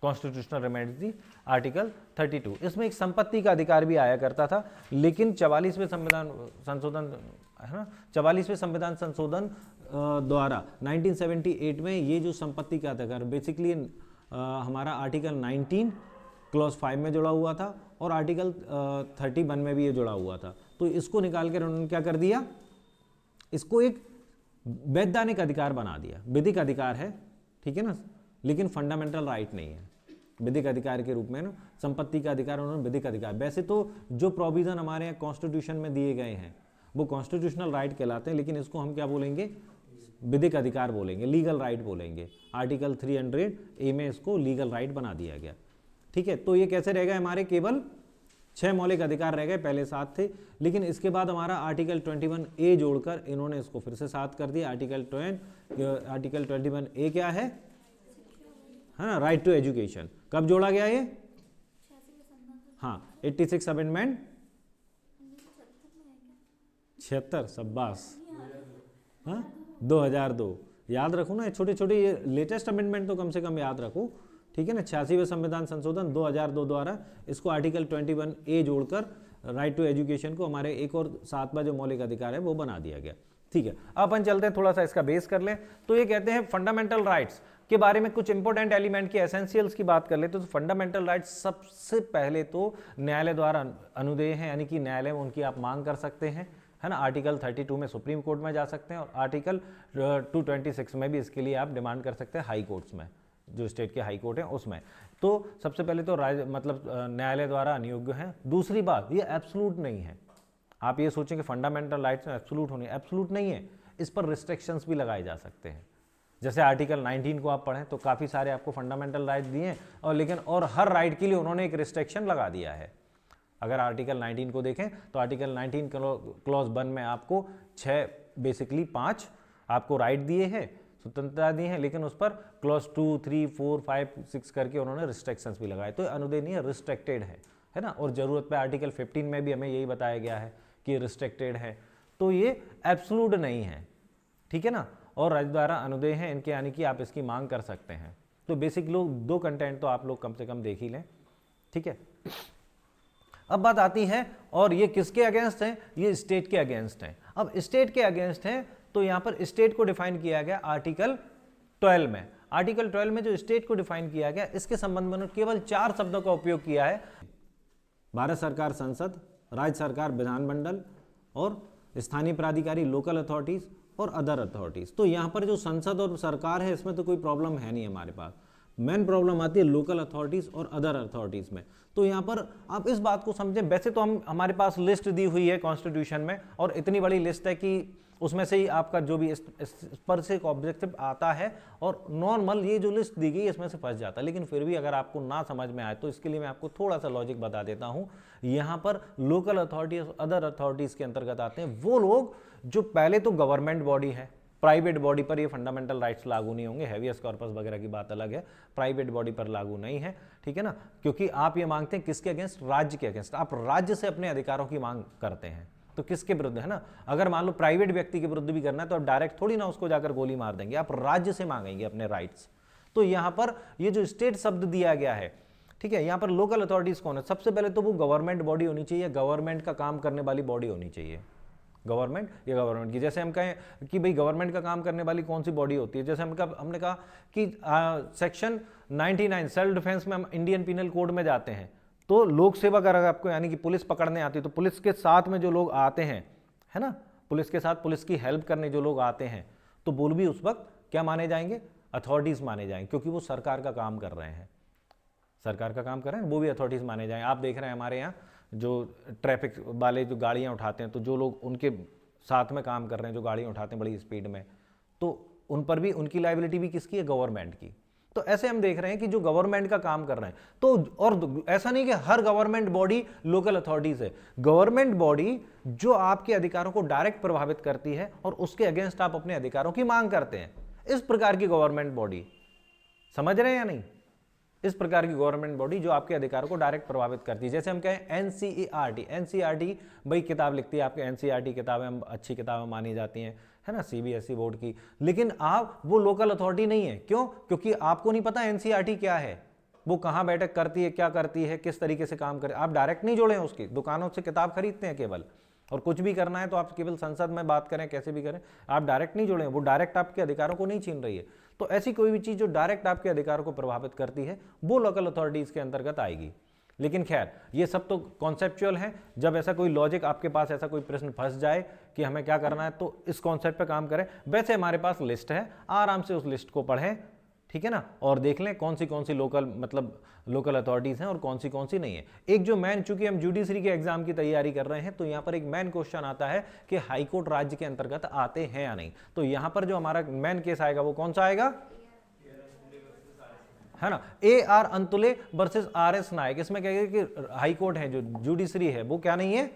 कॉन्स्टिट्यूशनल रेमेडी, आर्टिकल 32। इसमें एक संपत्ति का अधिकार भी आया करता था, लेकिन 44वें संविधान संशोधन, है ना, 44वें संविधान संशोधन द्वारा 1978 में ये जो संपत्ति का अधिकार बेसिकली हमारा आर्टिकल 19 क्लॉज 5 में जुड़ा हुआ था और आर्टिकल 31 में भी ये जुड़ा हुआ था। तो इसको निकाल कर उन्होंने क्या कर दिया, इसको एक वैधानिक अधिकार बना दिया। विधिक अधिकार है, ठीक है ना, लेकिन फंडामेंटल राइट नहीं है। विधिक अधिकार के रूप में ना संपत्ति का अधिकार उन्होंने विधिक अधिकार। वैसे तो जो प्रोविजन हमारे यहाँ कॉन्स्टिट्यूशन में दिए गए हैं वो कॉन्स्टिट्यूशनल राइट कहलाते हैं, लेकिन इसको हम क्या बोलेंगे, विधिक अधिकार बोलेंगे, लीगल राइट बोलेंगे। आर्टिकल 300A में इसको लीगल राइट बना दिया गया, ठीक है। तो ये कैसे रह गए, हमारे केवल 6 मौलिक अधिकार रह गए, पहले 7 थे, लेकिन इसके बाद हमारा आर्टिकल 21A जोड़कर इन्होंने इसको फिर से 7 कर दिया। आर्टिकल 21A क्या है ना, राइट टू एजुकेशन। कब जोड़ा गया ये, हाँ 86 अमेंडमेंट 76 शाबाश, हाँ 2002। याद रखो ना, छोटे छोटे ये लेटेस्ट अमेंडमेंट तो कम से कम याद रखो, ठीक है ना, 86वें संविधान संशोधन 2002 द्वारा इसको आर्टिकल 21A जोड़कर राइट टू एजुकेशन को हमारे एक और 7वां जो मौलिक अधिकार है वो बना दिया गया। ठीक है, अब अपन चलते हैं थोड़ा सा इसका बेस कर लें। तो ये कहते हैं फंडामेंटल राइट्स के बारे में कुछ इंपॉर्टेंट एलिमेंट की एसेंशियल्स की बात कर ले तो फंडामेंटल राइट्स सबसे पहले तो न्यायालय द्वारा अनुदेय है, यानी कि न्यायालय में उनकी आप मांग कर सकते हैं, है ना। आर्टिकल 32 में सुप्रीम कोर्ट में जा सकते हैं और आर्टिकल 226 में भी इसके लिए आप डिमांड कर सकते हैं हाई कोर्ट्स में, जो स्टेट के हाई कोर्ट हैं उसमें। तो सबसे पहले तो मतलब न्यायालय द्वारा अनुयोग्य है। दूसरी बात, ये एब्सोल्यूट नहीं है। आप ये सोचें कि फंडामेंटल राइट्स में एब्सोल्यूट होनी, एब्सोल्यूट नहीं है, इस पर रिस्ट्रिक्शंस भी लगाए जा सकते हैं। जैसे आर्टिकल 19 को आप पढ़ें तो काफ़ी सारे आपको फंडामेंटल राइट दिए हैं और लेकिन और हर राइट के लिए उन्होंने एक रिस्ट्रिक्शन लगा दिया है। अगर आर्टिकल 19 को देखें तो आर्टिकल 19 क्लॉज 1 में आपको 6 बेसिकली 5 आपको राइट दिए हैं, स्वतंत्रता दी है, लेकिन उस पर क्लॉज 2, 3, 4, 5, 6 करके उन्होंने रिस्ट्रिक्शंस भी लगाए। तो अनुदेय नहीं है, रिस्ट्रिक्टेड है ना। और जरूरत पे आर्टिकल 15 में भी हमें यही बताया गया है कि रिस्ट्रिक्टेड है, तो ये एब्सोल्यूट नहीं है, ठीक है ना। और राज्य द्वारा अनुदेय है इनके, यानी कि आप इसकी मांग कर सकते हैं। तो बेसिक लोग 2 कंटेंट तो आप लोग कम से कम देख ही लें, ठीक है। अब बात आती है, और ये किसके अगेंस्ट है, ये स्टेट के अगेंस्ट है। अब स्टेट के अगेंस्ट है तो यहां पर स्टेट को डिफाइन किया गया आर्टिकल 12 में। आर्टिकल 12 में जो स्टेट को डिफाइन किया गया, इसके संबंध में केवल 4 शब्दों का उपयोग किया है। भारत सरकार संसद, राज्य सरकार विधानमंडल और स्थानीय प्राधिकारी लोकल अथॉरिटीज और अदर अथॉरिटीज। तो यहाँ पर जो संसद और सरकार है इसमें तो कोई प्रॉब्लम है नहीं हमारे पास। मेन प्रॉब्लम आती है लोकल अथॉरिटीज और अदर अथॉरिटीज में। तो यहाँ पर आप इस बात को समझें, वैसे तो हमारे पास लिस्ट दी हुई है कॉन्स्टिट्यूशन में और इतनी बड़ी लिस्ट है कि उसमें से ही आपका जो भी स्पर्शिक ऑब्जेक्टिव आता है और नॉर्मल ये जो लिस्ट दी गई इसमें से फंस जाता है। लेकिन फिर भी अगर आपको ना समझ में आए तो इसके लिए मैं आपको थोड़ा सा लॉजिक बता देता हूँ। यहाँ पर लोकल अथॉरिटीज और अदर अथॉरिटीज के अंतर्गत आते हैं वो लोग जो पहले तो गवर्नमेंट बॉडी है, प्राइवेट बॉडी पर ये फंडामेंटल राइट्स लागू नहीं होंगे। हैवियस कॉर्पस वगैरह की बात अलग है, प्राइवेट बॉडी पर लागू नहीं है, ठीक है ना। क्योंकि आप ये मांगते हैं किसके अगेंस्ट, राज्य के अगेंस्ट। आप राज्य से अपने अधिकारों की मांग करते हैं तो किसके विरुद्ध, है ना। अगर मान लो प्राइवेट व्यक्ति के विरुद्ध भी करना है तो आप डायरेक्ट थोड़ी ना उसको जाकर गोली मार देंगे, आप राज्य से मांगेंगे अपने राइट्स। तो यहाँ पर ये जो स्टेट शब्द दिया गया है, ठीक है, यहाँ पर लोकल अथॉरिटीज कौन है, सबसे पहले तो वो गवर्नमेंट बॉडी होनी चाहिए, गवर्नमेंट का काम करने वाली बॉडी होनी चाहिए। गवर्नमेंट या गवर्नमेंट की, जैसे हम कहें कि भाई गवर्नमेंट का काम करने वाली कौन सी बॉडी होती है, जैसे हमने कहा कि सेक्शन 99 सेल्फ डिफेंस में हम इंडियन पिनल कोड में जाते हैं तो लोक सेवक अगर आपको, यानी कि पुलिस पकड़ने आती है तो पुलिस के साथ में जो लोग आते हैं, है ना, पुलिस के साथ पुलिस की हेल्प करने जो लोग आते हैं तो वो भी उस वक्त क्या माने जाएंगे, अथॉरिटीज माने जाएंगे, क्योंकि वो सरकार का काम कर रहे हैं, सरकार का काम कर रहे हैं, वो भी अथॉरिटीज माने जाएंगे। आप देख रहे हैं हमारे यहाँ जो ट्रैफिक वाले जो गाड़ियाँ उठाते हैं तो जो लोग उनके साथ में काम कर रहे हैं, जो गाड़ियाँ उठाते हैं बड़ी स्पीड में, तो उन पर भी उनकी लायबिलिटी भी किसकी है, गवर्नमेंट की। तो ऐसे हम देख रहे हैं कि जो गवर्नमेंट का काम कर रहे हैं, तो और ऐसा नहीं कि हर गवर्नमेंट बॉडी लोकल अथॉरिटीज है। गवर्नमेंट बॉडी जो आपके अधिकारों को डायरेक्ट प्रभावित करती है और उसके अगेंस्ट आप अपने अधिकारों की मांग करते हैं, इस प्रकार की गवर्नमेंट बॉडी, समझ रहे हैं या नहीं, इस प्रकार की गवर्नमेंट बॉडी जो आपके अधिकारों को डायरेक्ट प्रभावित करती है। जैसे हम कहें एनसीईआरटी, एनसीईआरटी भाई किताब लिखती है, आपके एनसीईआरटी किताबें हम अच्छी किताबें मानी जाती हैं, है ना, सीबीएसई बोर्ड की, लेकिन आप वो लोकल अथॉरिटी नहीं है। क्यों? क्योंकि आपको नहीं पता एनसीईआरटी क्या है, वो कहाँ बैठक करती है, क्या करती है, किस तरीके से काम करे। आप डायरेक्ट नहीं जुड़े हैं उसकी, दुकानों से किताब खरीदते हैं केवल, और कुछ भी करना है तो आप केवल संसद में बात करें, कैसे भी करें, आप डायरेक्ट नहीं जुड़े हैं, वो डायरेक्ट आपके अधिकारों को नहीं छीन रही है। तो ऐसी कोई भी चीज़ जो डायरेक्ट आपके अधिकारों को प्रभावित करती है वो लोकल अथॉरिटीज के अंतर्गत आएगी। लेकिन खैर ये सब तो कॉन्सेप्चुअल है। जब ऐसा कोई लॉजिक आपके पास, ऐसा कोई प्रश्न फंस जाए कि हमें क्या करना है, तो इस कॉन्सेप्ट पे काम करें। वैसे हमारे पास लिस्ट है, आराम से उस लिस्ट को पढ़ें, ठीक है ना, और देख लें कौन सी लोकल अथॉरिटीज हैं और कौन सी नहीं है। एक जो मैन, चूंकि हम जुडिशरी के एग्जाम की तैयारी कर रहे हैं तो यहाँ पर एक मैन क्वेश्चन आता है कि हाई कोर्ट राज्य के अंतर्गत आते हैं या नहीं। तो यहाँ पर जो हमारा मैन केस आएगा वो कौन सा आएगा, है ना, AR अंतुले वर्सेस RS नायक। इसमें क्या है कि हाई कोर्ट है, जो जुडिशरी है वो क्या नहीं है,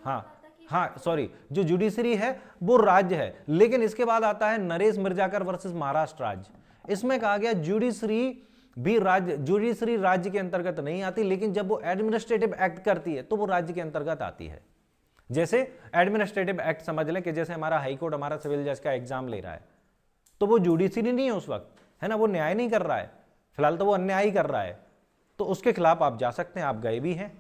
हाँ सॉरी, जो जुडिशरी है वो राज्य है। लेकिन इसके बाद आता है नरेश मिर्जाकर वर्सेस महाराष्ट्र राज्य। इसमें कहा गया जुडिशरी भी राज्य, जुडिशरी राज्य के अंतर्गत नहीं आती, लेकिन जब वो एडमिनिस्ट्रेटिव एक्ट करती है तो वो राज्य के अंतर्गत आती है। जैसे एडमिनिस्ट्रेटिव एक्ट समझ लें कि जैसे हमारा हाई कोर्ट हमारा सिविल जज का एग्जाम ले रहा है तो वो जुडिशरी नहीं है उस वक्त, है ना, वो न्याय नहीं कर रहा है, फिलहाल तो वो अन्याय ही कर रहा है, तो उसके खिलाफ आप जा सकते हैं, आप गए भी हैं,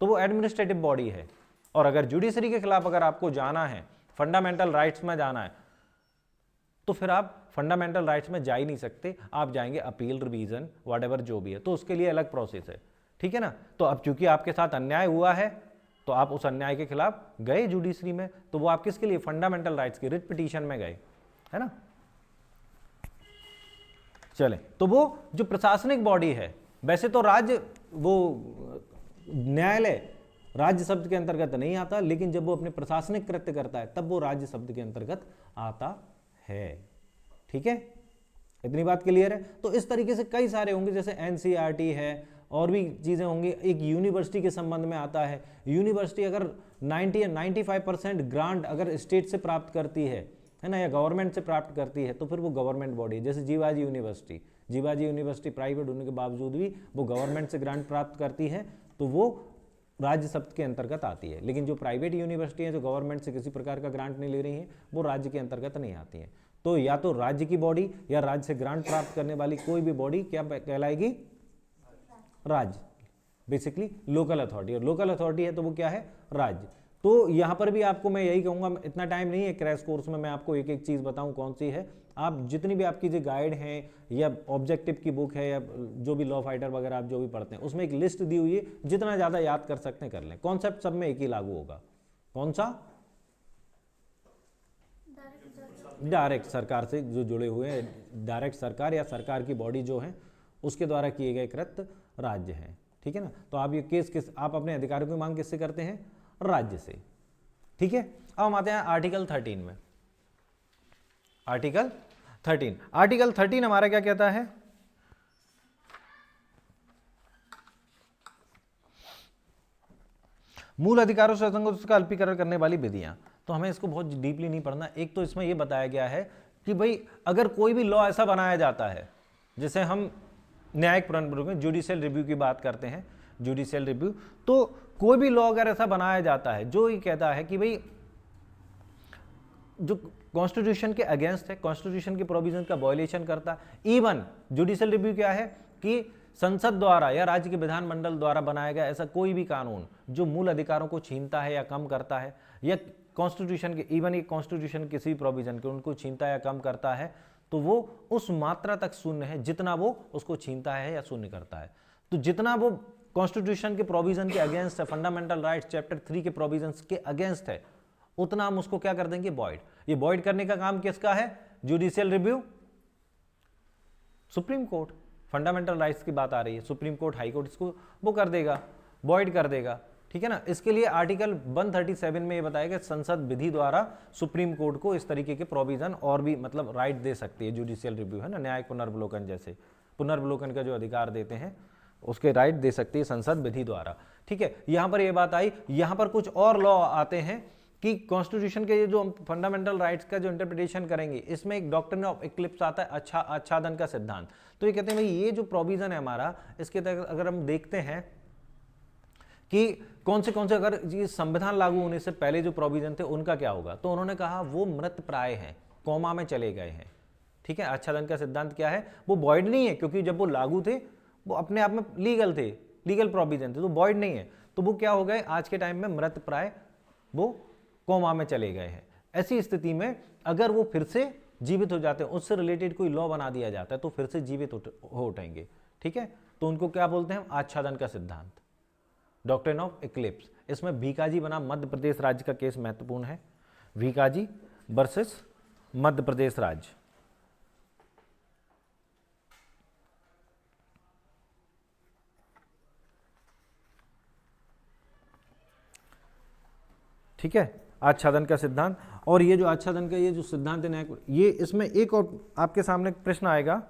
तो वो एडमिनिस्ट्रेटिव बॉडी है। और अगर जुडिशरी के खिलाफ अगर आपको जाना है, फंडामेंटल राइट्स में जाना है, तो फिर आप फंडामेंटल राइट्स में जा ही नहीं सकते, आप जाएंगे अपील, रिवीजन, व्हाटएवर जो भी है, तो उसके लिए अलग प्रोसेस है, ठीक है ना। तो अब चूंकि आपके साथ अन्याय हुआ है, तो आप उस अन्याय के खिलाफ गए जुडिशरी में, तो वो आप किसके लिए, फंडामेंटल राइट्स की रिट पिटीशन में गए, है ना। चले, तो वो जो प्रशासनिक बॉडी है, वैसे तो राज्य, वो न्यायालय राज्य शब्द के अंतर्गत नहीं आता, लेकिन जब वो अपने प्रशासनिक कृत्य करता है तब वो राज्य शब्द के अंतर्गत आता है, ठीक है, इतनी बात क्लियर है। तो इस तरीके से कई सारे होंगे, जैसे एनसीईआरटी है, और भी चीजें होंगी। एक यूनिवर्सिटी के संबंध में आता है, यूनिवर्सिटी अगर 90 या 95% ग्रांट अगर स्टेट से प्राप्त करती है ना, या गवर्नमेंट से प्राप्त करती है, तो फिर वो गवर्नमेंट बॉडी है। जैसे जीवाजी यूनिवर्सिटी प्राइवेट होने के बावजूद भी वो गवर्नमेंट से ग्रांट प्राप्त करती है, तो वो राज्य शब्द के अंतर्गत आती है। लेकिन जो प्राइवेट यूनिवर्सिटी है, जो गवर्नमेंट से किसी प्रकार का ग्रांट नहीं ले रही हैं, वो राज्य के अंतर्गत नहीं आती हैं। तो या तो राज्य की बॉडी या राज्य से ग्रांट प्राप्त करने वाली कोई भी बॉडी क्या कहलाएगी, राज्य, बेसिकली लोकल अथॉरिटी। और लोकल अथॉरिटी है तो वो क्या है, राज्य। तो यहाँ पर भी आपको मैं यही कहूँगा, इतना टाइम नहीं है क्रैश कोर्स में मैं आपको एक एक चीज़ बताऊँ कौन सी है। आप जितनी भी आपकी जो गाइड हैं या ऑब्जेक्टिव की बुक है या जो भी लॉ फाइटर वगैरह आप जो भी पढ़ते हैं, उसमें एक लिस्ट दी हुई है, जितना ज़्यादा याद कर सकते हैं कर लें। कॉन्सेप्ट सब में एक ही लागू होगा, कौन सा, डायरेक्ट सरकार से जो जुड़े हुए हैं, डायरेक्ट सरकार या सरकार की बॉडी जो है उसके द्वारा किए गए कृत्य राज्य हैं, ठीक है ना। तो आप ये केस आप अपने अधिकारों की मांग किससे करते हैं, राज्य से, ठीक है। अब हम आते हैं आर्टिकल 13 में। आर्टिकल 13 हमारा क्या कहता है, मूल अधिकारों से असंगत उसका अल्पीकरण करने वाली विधियां। तो हमें इसको बहुत डीपली नहीं पढ़ना। एक तो इसमें यह बताया गया है कि भाई अगर कोई भी लॉ ऐसा बनाया जाता है, जैसे हम न्यायिक प्रणाली में जुडिशियल रिव्यू की बात करते हैं, जुडिशियल रिव्यू, तो कोई भी लॉ अगर ऐसा बनाया जाता है जो ये कहता है कि भाई जो कॉन्स्टिट्यूशन के अगेंस्ट है, कॉन्स्टिट्यूशन के प्रोविजन का वायलेशन करता है। इवन जुडिशियल रिव्यू क्या है कि संसद द्वारा या राज्य के विधानमंडल द्वारा बनाया गया ऐसा कोई भी कानून जो मूल अधिकारों को छीनता है या कम करता है, या कॉन्स्टिट्यूशन के, इवन एक कॉन्स्टिट्यूशन किसी प्रोविजन के उनको छीनता या कम करता है, तो वो उस मात्रा तक शून्य है जितना वो उसको छीनता है या शून्य करता है। तो जितना वो कॉन्स्टिट्यूशन के प्रोविजन के अगेंस्ट है, फंडामेंटल राइट्स चैप्टर 3 के प्रोविजंस के अगेंस्ट है, उतना हम उसको क्या कर देंगे, वॉइड। ये वॉइड करने का काम किसका है, judicial review, supreme court. Fundamental rights की बात आ रही है, सुप्रीम कोर्ट, हाई कोर्ट इसको वो कर देगा, वॉइड कर देगा, ठीक है ना। इसके लिए आर्टिकल 137 में ये बताया कि संसद विधि द्वारा सुप्रीम कोर्ट को इस तरीके के प्रोविजन और भी मतलब राइट दे सकती है। जुडिशियल रिव्यू है ना, न्यायिक पुनर्वलोकन, जैसे पुनर्वलोकन का जो अधिकार देते हैं उसके राइट दे सकती है संसद विधि द्वारा, ठीक है। यहां पर ये बात आई। यहां पर कुछ और लॉ आते हैं कि कॉन्स्टिट्यूशन के ये जो फंडामेंटल राइट्स का जो इंटरप्रिटेशन करेंगे, इसमें एक डॉक्ट्रिन ऑफ इक्लिप्स आता है, आच्छादन का सिद्धांत। तो ये कहते हैं भाई ये जो प्रोविजन है हमारा, इसके तहत अगर हम देखते हैं कि कौन से अगर ये संविधान लागू होने से पहले जो प्रोविजन थे उनका क्या होगा, तो उन्होंने कहा वो मृत प्राय हैं, कॉमा में चले गए हैं, ठीक है। आच्छादन का सिद्धांत क्या है, वो वॉइड नहीं है, क्योंकि जब वो लागू थे वो अपने आप में लीगल थे, लीगल प्रोविजन थे, तो वॉइड नहीं है। तो वो क्या हो गए, आज के टाइम में मृत प्राय वो कॉमा में चले गए हैं। ऐसी स्थिति में अगर वो फिर से जीवित हो जाते हैं, उससे रिलेटेड कोई लॉ बना दिया जाता है, तो फिर से जीवित हो उठेंगे, ठीक है। तो उनको क्या बोलते हैं, आच्छादन का सिद्धांत, डॉक्ट्रिन ऑफ इक्लिप्स। इसमें भीकाजी बना मध्य प्रदेश राज्य का केस महत्वपूर्ण है, भीकाजी वर्सेस मध्य प्रदेश राज्य। ठीक है, आच्छादन का सिद्धांत। और ये जो आच्छादन का ये जो सिद्धांत है, ये इसमें एक और आपके सामने प्रश्न आएगा,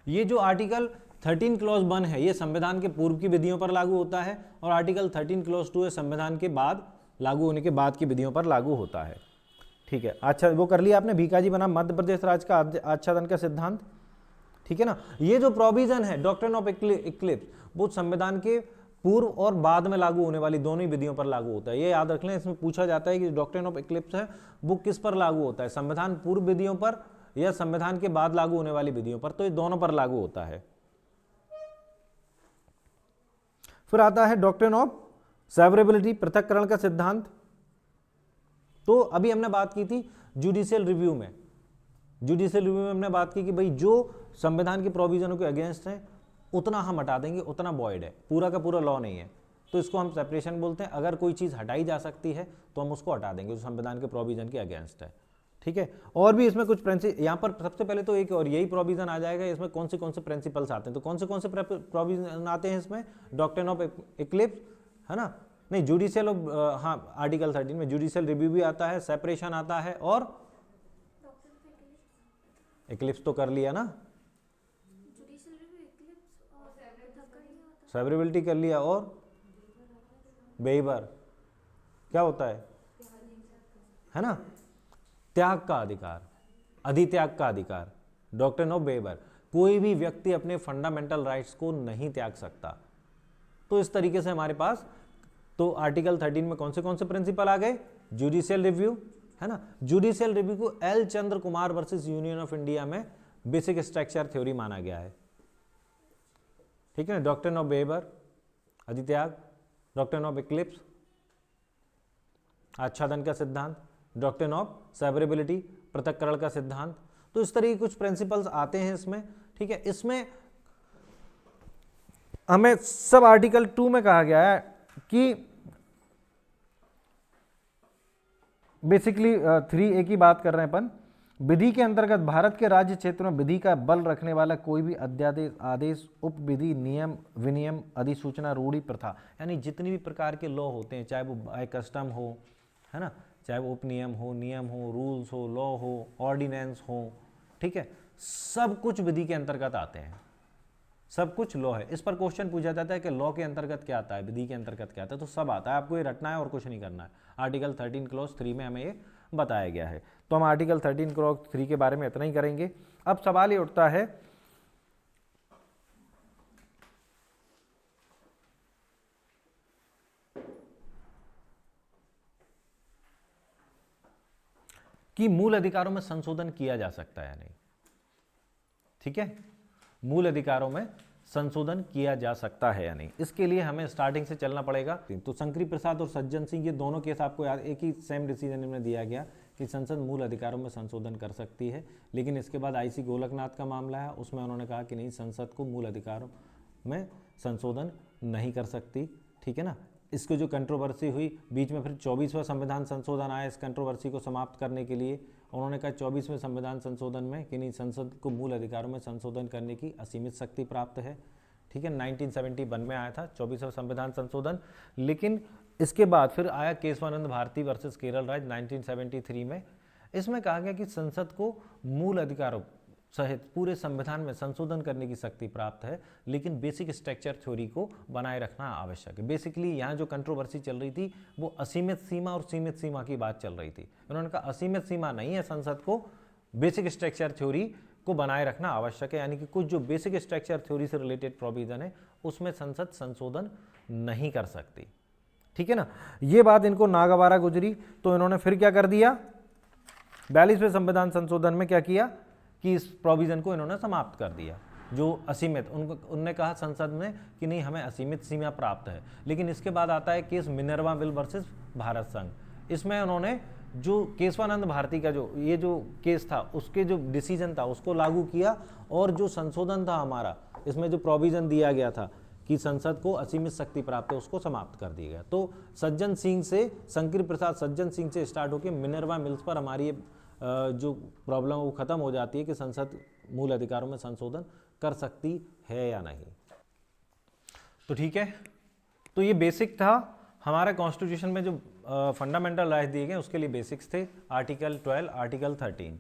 ये जो आर्टिकल 13 क्लॉज 1 है, ये संविधान के पूर्व की विधियों पर लागू होता है, और आर्टिकल 13 क्लॉज 2 है संविधान के बाद लागू होने के बाद की विधियों पर लागू होता है, ठीक है। अच्छा, वो कर लिया आपने, भीकाजी बना मध्य प्रदेश राज्य का आच्छादन का सिद्धांत, ठीक है ना। ये जो प्रोविजन है डॉक्ट्रिन ऑफ इक्लिप्स, वो संविधान के पूर्व और बाद में लागू होने वाली दोनों ही विधियों पर लागू होता है। ये याद रख लें, इसमें पूछा जाता है कि डॉक्ट्रिन ऑफ इक्लिप्स है वो किस पर लागू होता है, संविधान पूर्व विधियों पर या संविधान के बाद लागू होने वाली विधियों पर, तो ये दोनों पर लागू होता है। फिर आता है डॉक्ट्रिन ऑफ सेवरेबिलिटी, पृथक्करण का सिद्धांत। तो अभी हमने बात की थी जुडिशियल रिव्यू में, जुडिशियल रिव्यू में हमने बात की कि भाई जो संविधान के प्रोविजनों के अगेंस्ट है उतना हम हटा देंगे, उतना वॉइड है, पूरा का पूरा लॉ नहीं है, तो इसको हम सेपरेशन बोलते हैं। अगर कोई चीज़ हटाई जा सकती है तो हम उसको हटा देंगे जो संविधान के प्रोविजन के अगेंस्ट है, ठीक है। और भी इसमें कुछ प्रिंसिपल, यहाँ पर सबसे पहले तो एक और यही प्रोविजन आ जाएगा, इसमें कौन से प्रिंसिपल्स आते हैं, तो कौन से प्रोविजन आते हैं इसमें, डॉक्ट्रिन ऑफ इक्लिप्स है ना, नहीं जुडिशियल, हाँ आर्टिकल 13 में जुडिशियल रिव्यू भी आता है, सेपरेशन आता है, और इक्लिप्स तो कर लिया ना, सेवरेबिलिटी कर लिया, और वेइवर क्या होता है ना, त्याग का अधिकार, अधित्याग का अधिकार, डॉक्ट्रिन ऑफ वेइवर, कोई भी व्यक्ति अपने फंडामेंटल राइट्स को नहीं त्याग सकता। तो इस तरीके से हमारे पास तो आर्टिकल 13 में कौन से प्रिंसिपल आ गए, जुडिशियल रिव्यू है ना, जुडिशियल रिव्यू को L Chandra Kumar versus union of India में बेसिक स्ट्रक्चर थ्योरी माना गया है, ठीक है। डॉक्ट्रिन ऑफ वेइवर, अधित्याग, डॉक्ट्रिन ऑफ इक्लिप्स, आच्छादन का सिद्धांत, डॉक्ट्रिन ऑफ सेवरेबिलिटी, पृथक्करण का सिद्धांत। तो इस तरह के कुछ प्रिंसिपल्स आते हैं इसमें, ठीक है। इसमें हमें सब आर्टिकल 2 में कहा गया है कि बेसिकली 3A की बात कर रहे हैं अपन, विधि के अंतर्गत भारत के राज्य क्षेत्रों में विधि का बल रखने वाला कोई भी अध्यादेश, आदेश, उपविधि, नियम, विनियम, अधिसूचना, रूढ़ि, प्रथा, यानी जितनी भी प्रकार के लॉ होते हैं, चाहे वो बाय कस्टम हो है ना, चाहे वो उपनियम हो, रूल्स हो, लॉ हो, ऑर्डिनेंस हो, ठीक है, सब कुछ विधि के अंतर्गत आते हैं, सब कुछ लॉ है। इस पर क्वेश्चन पूछा जाता है कि लॉ के अंतर्गत क्या आता है, विधि के अंतर्गत क्या आता है, तो सब आता है, आपको ये रटना है और कुछ नहीं करना है। आर्टिकल 13 क्लॉज 3 में हमें ये बताया गया है। तो हम आर्टिकल 13 क्लॉज 3 के बारे में इतना ही करेंगे। अब सवाल ये उठता है कि मूल अधिकारों में संशोधन किया जा सकता है या नहीं, ठीक है, मूल अधिकारों में संशोधन किया जा सकता है या नहीं, इसके लिए हमें स्टार्टिंग से चलना पड़ेगा। तो शंकरी प्रसाद और सज्जन सिंह, ये दोनों केस आपको याद, एक ही सेम डिसीजन में दिया गया कि संसद मूल अधिकारों में संशोधन कर सकती है, लेकिन इसके बाद आईसी गोलकनाथ का मामला है, उसमें उन्होंने कहा कि नहीं, संसद को मूल अधिकारों में संशोधन नहीं कर सकती, ठीक है ना। इसको जो कंट्रोवर्सी हुई बीच में, फिर 24वां संविधान संशोधन आया इस कंट्रोवर्सी को समाप्त करने के लिए। उन्होंने कहा 24वें संविधान संशोधन में कि नहीं, संसद को मूल अधिकारों में संशोधन करने की असीमित शक्ति प्राप्त है, ठीक है। 1971 में आया था 24वां संविधान संशोधन, लेकिन इसके बाद फिर आया केशवानंद भारती वर्सेस केरल राज्य 1973 में। इसमें कहा गया कि संसद को मूल अधिकारों सहित पूरे संविधान में संशोधन करने की शक्ति प्राप्त है, लेकिन बेसिक स्ट्रक्चर थ्योरी को बनाए रखना आवश्यक है। बेसिकली यहाँ जो कंट्रोवर्सी चल रही थी वो असीमित सीमा और सीमित सीमा की बात चल रही थी। उन्होंने कहा असीमित सीमा नहीं है, संसद को बेसिक स्ट्रक्चर थ्योरी को बनाए रखना आवश्यक है, यानी कि कुछ जो बेसिक स्ट्रक्चर थ्योरी से रिलेटेड प्रोविजन है उसमें संसद संशोधन नहीं कर सकती, ठीक है ना। ये बात इनको नागवारा गुजरी, तो इन्होंने फिर क्या कर दिया, 42वें संविधान संशोधन में क्या किया कि इस प्रोविजन को इन्होंने समाप्त कर दिया, जो असीमित, उनने कहा संसद में कि नहीं, हमें असीमित सीमा प्राप्त है। लेकिन इसके बाद आता है case Minerva will versus Bharat संघ। इसमें उन्होंने जो केशवानंद भारती का जो ये जो केस था उसके जो डिसीजन था उसको लागू किया, और जो संशोधन था हमारा, इसमें जो प्रोविजन दिया गया था कि संसद को असीमित शक्ति प्राप्त है, उसको समाप्त कर दिया गया। तो सज्जन सिंह से, शंकर प्रसाद सज्जन सिंह से स्टार्ट होकर मिनर्वा मिल्स पर हमारी जो प्रॉब्लम वो खत्म हो जाती है कि संसद मूल अधिकारों में संशोधन कर सकती है या नहीं। तो ठीक है, तो ये बेसिक था हमारा कॉन्स्टिट्यूशन में जो फंडामेंटल राइट्स दिए गए उसके लिए बेसिक्स थे, आर्टिकल 12, आर्टिकल 13,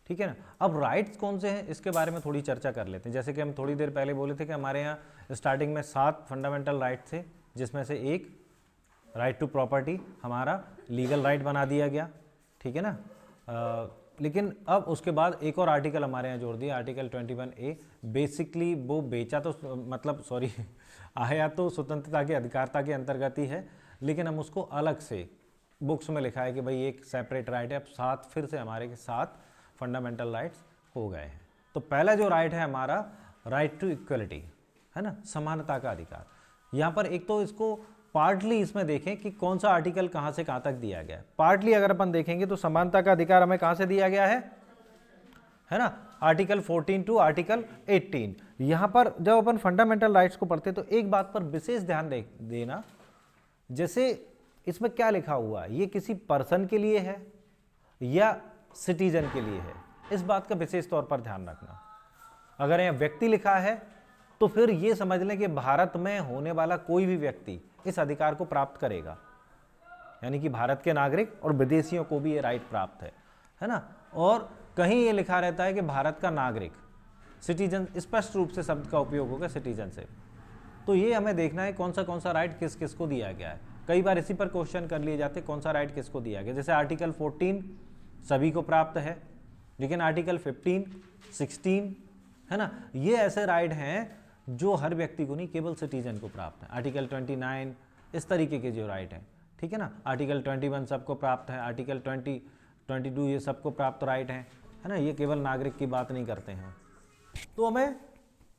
ठीक है ना। अब राइट्स कौन से हैं इसके बारे में थोड़ी चर्चा कर लेते हैं। जैसे कि हम थोड़ी देर पहले बोले थे कि हमारे यहाँ स्टार्टिंग में 7 फंडामेंटल राइट्स थे, जिसमें से एक राइट टू प्रॉपर्टी हमारा लीगल राइट बना दिया गया, ठीक है ना। लेकिन अब उसके बाद एक और आर्टिकल हमारे यहाँ जोड़ दिया, आर्टिकल 21A। बेसिकली वो बेचा तो मतलब सॉरी आया तो स्वतंत्रता के अधिकारता के अंतर्गत ही है, लेकिन हम उसको अलग से बुक्स में लिखा है कि भाई एक सेपरेट राइट है। अब 7 फिर से हमारे के 7 फंडामेंटल राइट्स हो गए हैं। तो पहला जो राइट है हमारा राइट टू इक्वलिटी, है ना, समानता का अधिकार। यहाँ पर एक तो इसको पार्टली इसमें देखें कि कौन सा आर्टिकल कहाँ से कहाँ तक दिया गया है। पार्टली अगर अपन देखेंगे तो समानता का अधिकार हमें कहाँ से दिया गया है ना, आर्टिकल 14 टू आर्टिकल 18। यहाँ पर जब अपन फंडामेंटल राइट्स को पढ़ते तो एक बात पर विशेष ध्यान देना, जैसे इसमें क्या लिखा हुआ है, ये किसी पर्सन के लिए है या सिटीजन के लिए है, इस बात का विशेष तौर पर ध्यान रखना। अगर यहाँ व्यक्ति लिखा है तो फिर ये समझ लें कि भारत में होने वाला कोई भी व्यक्ति इस अधिकार को प्राप्त करेगा, यानी कि भारत के नागरिक और विदेशियों को भी ये राइट प्राप्त है ना। और कहीं ये लिखा रहता है कि भारत का नागरिक, सिटीजन, स्पष्ट रूप से शब्द का उपयोग होगा सिटीजन से। तो ये हमें देखना है कौन सा राइट किस किस को दिया गया है। कई बार इसी पर क्वेश्चन कर लिए जाते कौन सा राइट किसको दिया गया। जैसे आर्टिकल 14 सभी को प्राप्त है, लेकिन आर्टिकल 15, 16, है ना, ये ऐसे राइट हैं जो हर व्यक्ति को नहीं, केवल सिटीजन को प्राप्त है। आर्टिकल 29 इस तरीके के जो राइट हैं, ठीक है ना। आर्टिकल 21 सबको प्राप्त है, आर्टिकल 20, 22 ये सबको प्राप्त राइट हैं, है ना, ये केवल नागरिक की बात नहीं करते हैं। तो हमें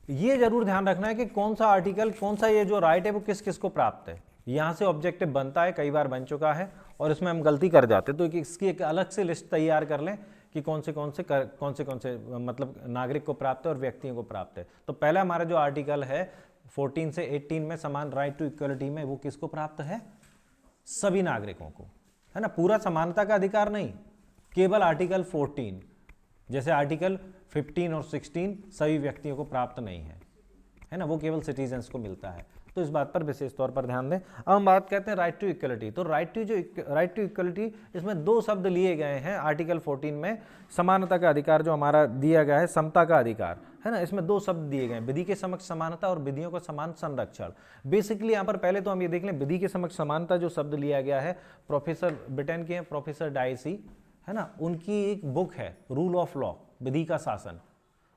ये जरूर ध्यान रखना है कि कौन सा आर्टिकल, कौन सा ये जो राइट है वो किस किस को प्राप्त है। यहाँ से ऑब्जेक्टिव बनता है, कई बार बन चुका है और इसमें हम गलती कर जाते, तो इसकी एक अलग से लिस्ट तैयार कर लें कि कौन से मतलब नागरिक को प्राप्त है और व्यक्तियों को प्राप्त है। तो पहला हमारा जो आर्टिकल है 14 से 18 में समान राइट टू इक्वलिटी में, वो किसको प्राप्त है, सभी नागरिकों को, है ना, पूरा समानता का अधिकार नहीं, केवल आर्टिकल 14। जैसे आर्टिकल 15 और 16 सभी व्यक्तियों को प्राप्त नहीं है ना, वो केवल सिटीजन्स को मिलता है। तो इस बात पर विशेष तौर पर ध्यान दें। अब हम बात करते हैं राइट टू इक्वलिटी। तो राइट टू इक्वलिटी, इसमें 2 शब्द लिए गए हैं आर्टिकल 14 में। समानता का अधिकार जो हमारा दिया गया है, समता का अधिकार, है ना, इसमें 2 शब्द दिए गए हैं, विधि के समक्ष समानता और विधियों का समान संरक्षण। बेसिकली यहाँ पर पहले तो हम ये देख लें, विधि के समक्ष समानता जो शब्द लिया गया है, प्रोफेसर ब्रिटेन के हैं प्रोफेसर डाइसी, है ना, उनकी एक बुक है रूल ऑफ लॉ, विधि का शासन,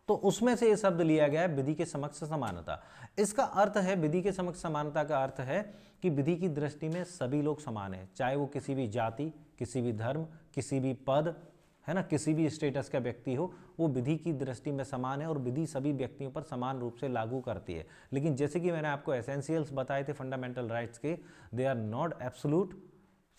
तो उसमें से ये शब्द लिया गया है विधि के समक्ष समानता। इसका अर्थ है, विधि के समक्ष समानता का अर्थ है कि विधि की दृष्टि में सभी लोग समान हैं, चाहे वो किसी भी जाति, किसी भी धर्म, किसी भी पद, है ना, किसी भी स्टेटस का व्यक्ति हो, वो विधि की दृष्टि में समान है और विधि सभी व्यक्तियों पर समान रूप से लागू करती है। लेकिन जैसे कि मैंने आपको एसेंशियल्स बताए थे फंडामेंटल राइट्स के, दे आर नॉट एब्सोल्यूट,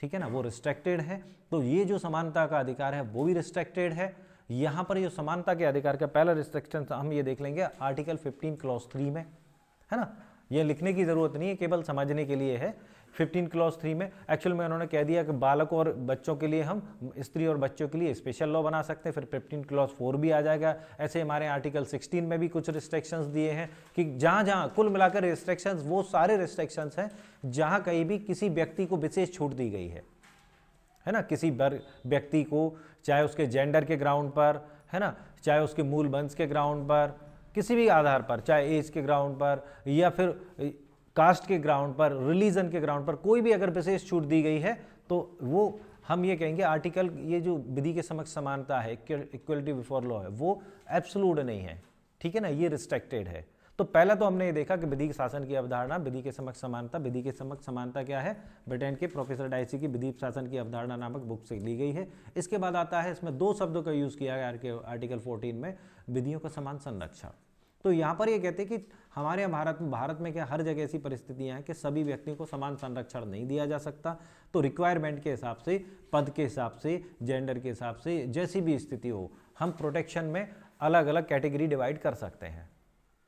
ठीक है ना, वो रिस्ट्रिक्टेड है। तो ये जो समानता का अधिकार है वो भी रिस्ट्रिक्टेड है। यहाँ पर ये समानता के अधिकार का पहला रिस्ट्रिक्शन हम ये देख लेंगे आर्टिकल 15 क्लॉज 3 में, है ना, ये लिखने की जरूरत नहीं है, केवल समझने के लिए है। 15 क्लॉज 3 में एक्चुअल में उन्होंने कह दिया कि बालकों और बच्चों के लिए हम, स्त्री और बच्चों के लिए स्पेशल लॉ बना सकते हैं। फिर 15 क्लॉज 4 भी आ जाएगा। ऐसे हमारे आर्टिकल 16 में भी कुछ रिस्ट्रिक्शंस दिए हैं कि जहाँ जहाँ कुल मिलाकर रिस्ट्रिक्शंस वो सारे रिस्ट्रिक्शंस हैं जहाँ कहीं भी किसी व्यक्ति को विशेष छूट दी गई है ना, किसी व्यक्ति को, चाहे उसके जेंडर के ग्राउंड पर, है ना, चाहे उसके मूल वंश के ग्राउंड पर, किसी भी आधार पर, चाहे एज के ग्राउंड पर या फिर कास्ट के ग्राउंड पर, रिलीजन के ग्राउंड पर, कोई भी अगर विशेष छूट दी गई है तो वो हम ये कहेंगे आर्टिकल, ये जो विधि के समक्ष समानता है, इक्वलिटी बिफोर लॉ है, वो एब्सोल्यूट नहीं है, ठीक है ना, ये रिस्ट्रिक्टेड है। तो पहला तो हमने ये देखा कि विधि के शासन की अवधारणा, विधि के समक्ष समानता। विधि के समक्ष समानता क्या है, ब्रिटेन के प्रोफेसर डाइसी की विधि शासन की अवधारणा नामक बुक से ली गई है। इसके बाद आता है, इसमें 2 शब्दों का यूज किया गया आर्टिकल 14 में, विधियों का समान संरक्षण। तो यहाँ पर ये कहते हैं कि हमारे यहाँ भारत में क्या हर जगह ऐसी परिस्थितियाँ हैं कि सभी व्यक्तियों को समान संरक्षण नहीं दिया जा सकता। तो रिक्वायरमेंट के हिसाब से, पद के हिसाब से, जेंडर के हिसाब से, जैसी भी स्थिति हो, हम प्रोटेक्शन में अलग अलग कैटेगरी डिवाइड कर सकते हैं,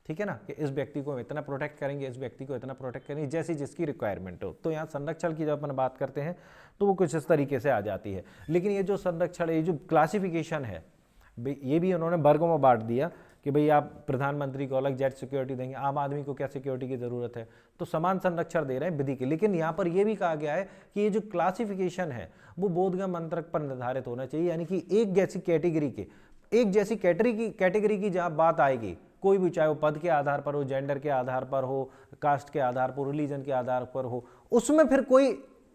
ठीक है ना, कि इस व्यक्ति को इतना प्रोटेक्ट करेंगे, इस व्यक्ति को इतना प्रोटेक्ट करेंगे, जैसी जिसकी रिक्वायरमेंट हो। तो यहाँ संरक्षण की जब अपन बात करते हैं तो वो कुछ इस तरीके से आ जाती है। लेकिन ये जो संरक्षण, ये जो क्लासिफिकेशन है, ये भी उन्होंने वर्गों में बांट दिया कि भाई आप प्रधानमंत्री को अलग जेट सिक्योरिटी देंगे, आम आदमी को क्या सिक्योरिटी की जरूरत है, तो समान संरक्षण दे रहे हैं विधि के। लेकिन यहाँ पर यह भी कहा गया है कि ये जो क्लासिफिकेशन है वो बोधगम्य अंतरक पर निर्धारित होना चाहिए, यानी कि एक जैसी कैटेगरी के, एक जैसी कैटेगरी की जहाँ बात आएगी, कोई भी, चाहे वो पद के आधार पर हो, जेंडर के आधार पर हो, कास्ट के आधार पर, रिलीजन के आधार पर हो, उसमें फिर कोई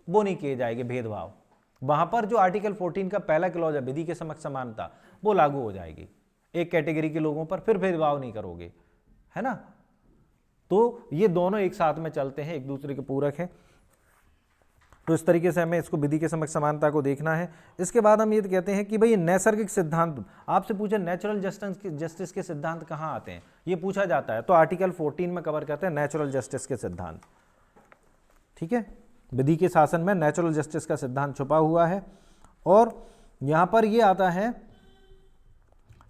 वो नहीं किए जाएंगे भेदभाव, वहां पर जो आर्टिकल 14 का पहला क्लॉज है, विधि के समक्ष समानता, वो लागू हो जाएगी एक कैटेगरी के लोगों पर, फिर भेदभाव नहीं करोगे, है ना। तो ये दोनों एक साथ में चलते हैं, एक दूसरे के पूरक हैं। तो इस तरीके से हमें इसको विधि के समक्ष समानता को देखना है। इसके बाद हम ये कहते हैं कि भाई नैसर्गिक सिद्धांत, आपसे पूछे नेचुरल जस्टिस के सिद्धांत कहाँ आते हैं, ये पूछा जाता है, तो आर्टिकल 14 में कवर करते हैं नेचुरल जस्टिस के सिद्धांत। ठीक है, विधि के शासन में नेचुरल जस्टिस का सिद्धांत छुपा हुआ है। और यहां पर ये आता है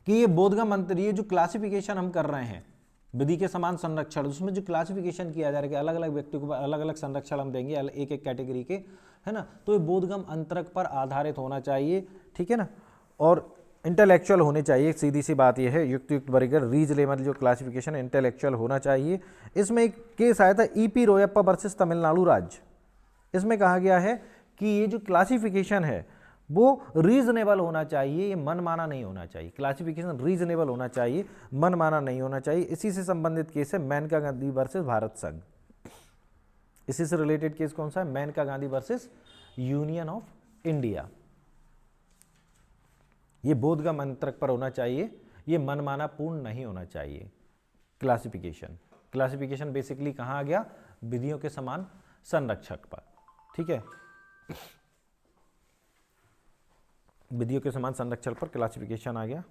कि ये बोधगम्य अंतर, ये जो क्लासिफिकेशन हम कर रहे हैं विधि के समान संरक्षण, उसमें जो क्लासिफिकेशन किया जा रहा है कि अलग अलग व्यक्ति को अलग अलग संरक्षण हम देंगे एक एक कैटेगरी के, है ना, तो ये बोधगम्य अंतरक पर आधारित होना चाहिए, ठीक है ना, और इंटेलेक्चुअल होने चाहिए। सीधी सी बात यह है, युक्त वर्गीकरण रीजनेबल जो क्लासिफिकेशन इंटेलेक्चुअल होना चाहिए। इसमें एक केस आया था ईपी रोयप्पा वर्सेस तमिलनाडु राज्य। इसमें कहा गया है कि ये जो क्लासिफिकेशन है वो रीजनेबल होना चाहिए, ये मनमाना नहीं होना चाहिए। क्लासिफिकेशन रीजनेबल होना चाहिए, मनमाना नहीं होना चाहिए। इसी से संबंधित केस है मेनका गांधी वर्सेस भारत संघ। इसी से रिलेटेड केस कौन सा है, Maneka Gandhi versus union of India. ये बोधगम्य अंतरक पर होना चाहिए, ये मनमाना पूर्ण नहीं होना चाहिए। क्लासिफिकेशन बेसिकली कहाँ आ गया, विधियों के समान संरक्षक पर, ठीक है, विधियों के समान संरक्षण पर क्लासिफिकेशन आ गया।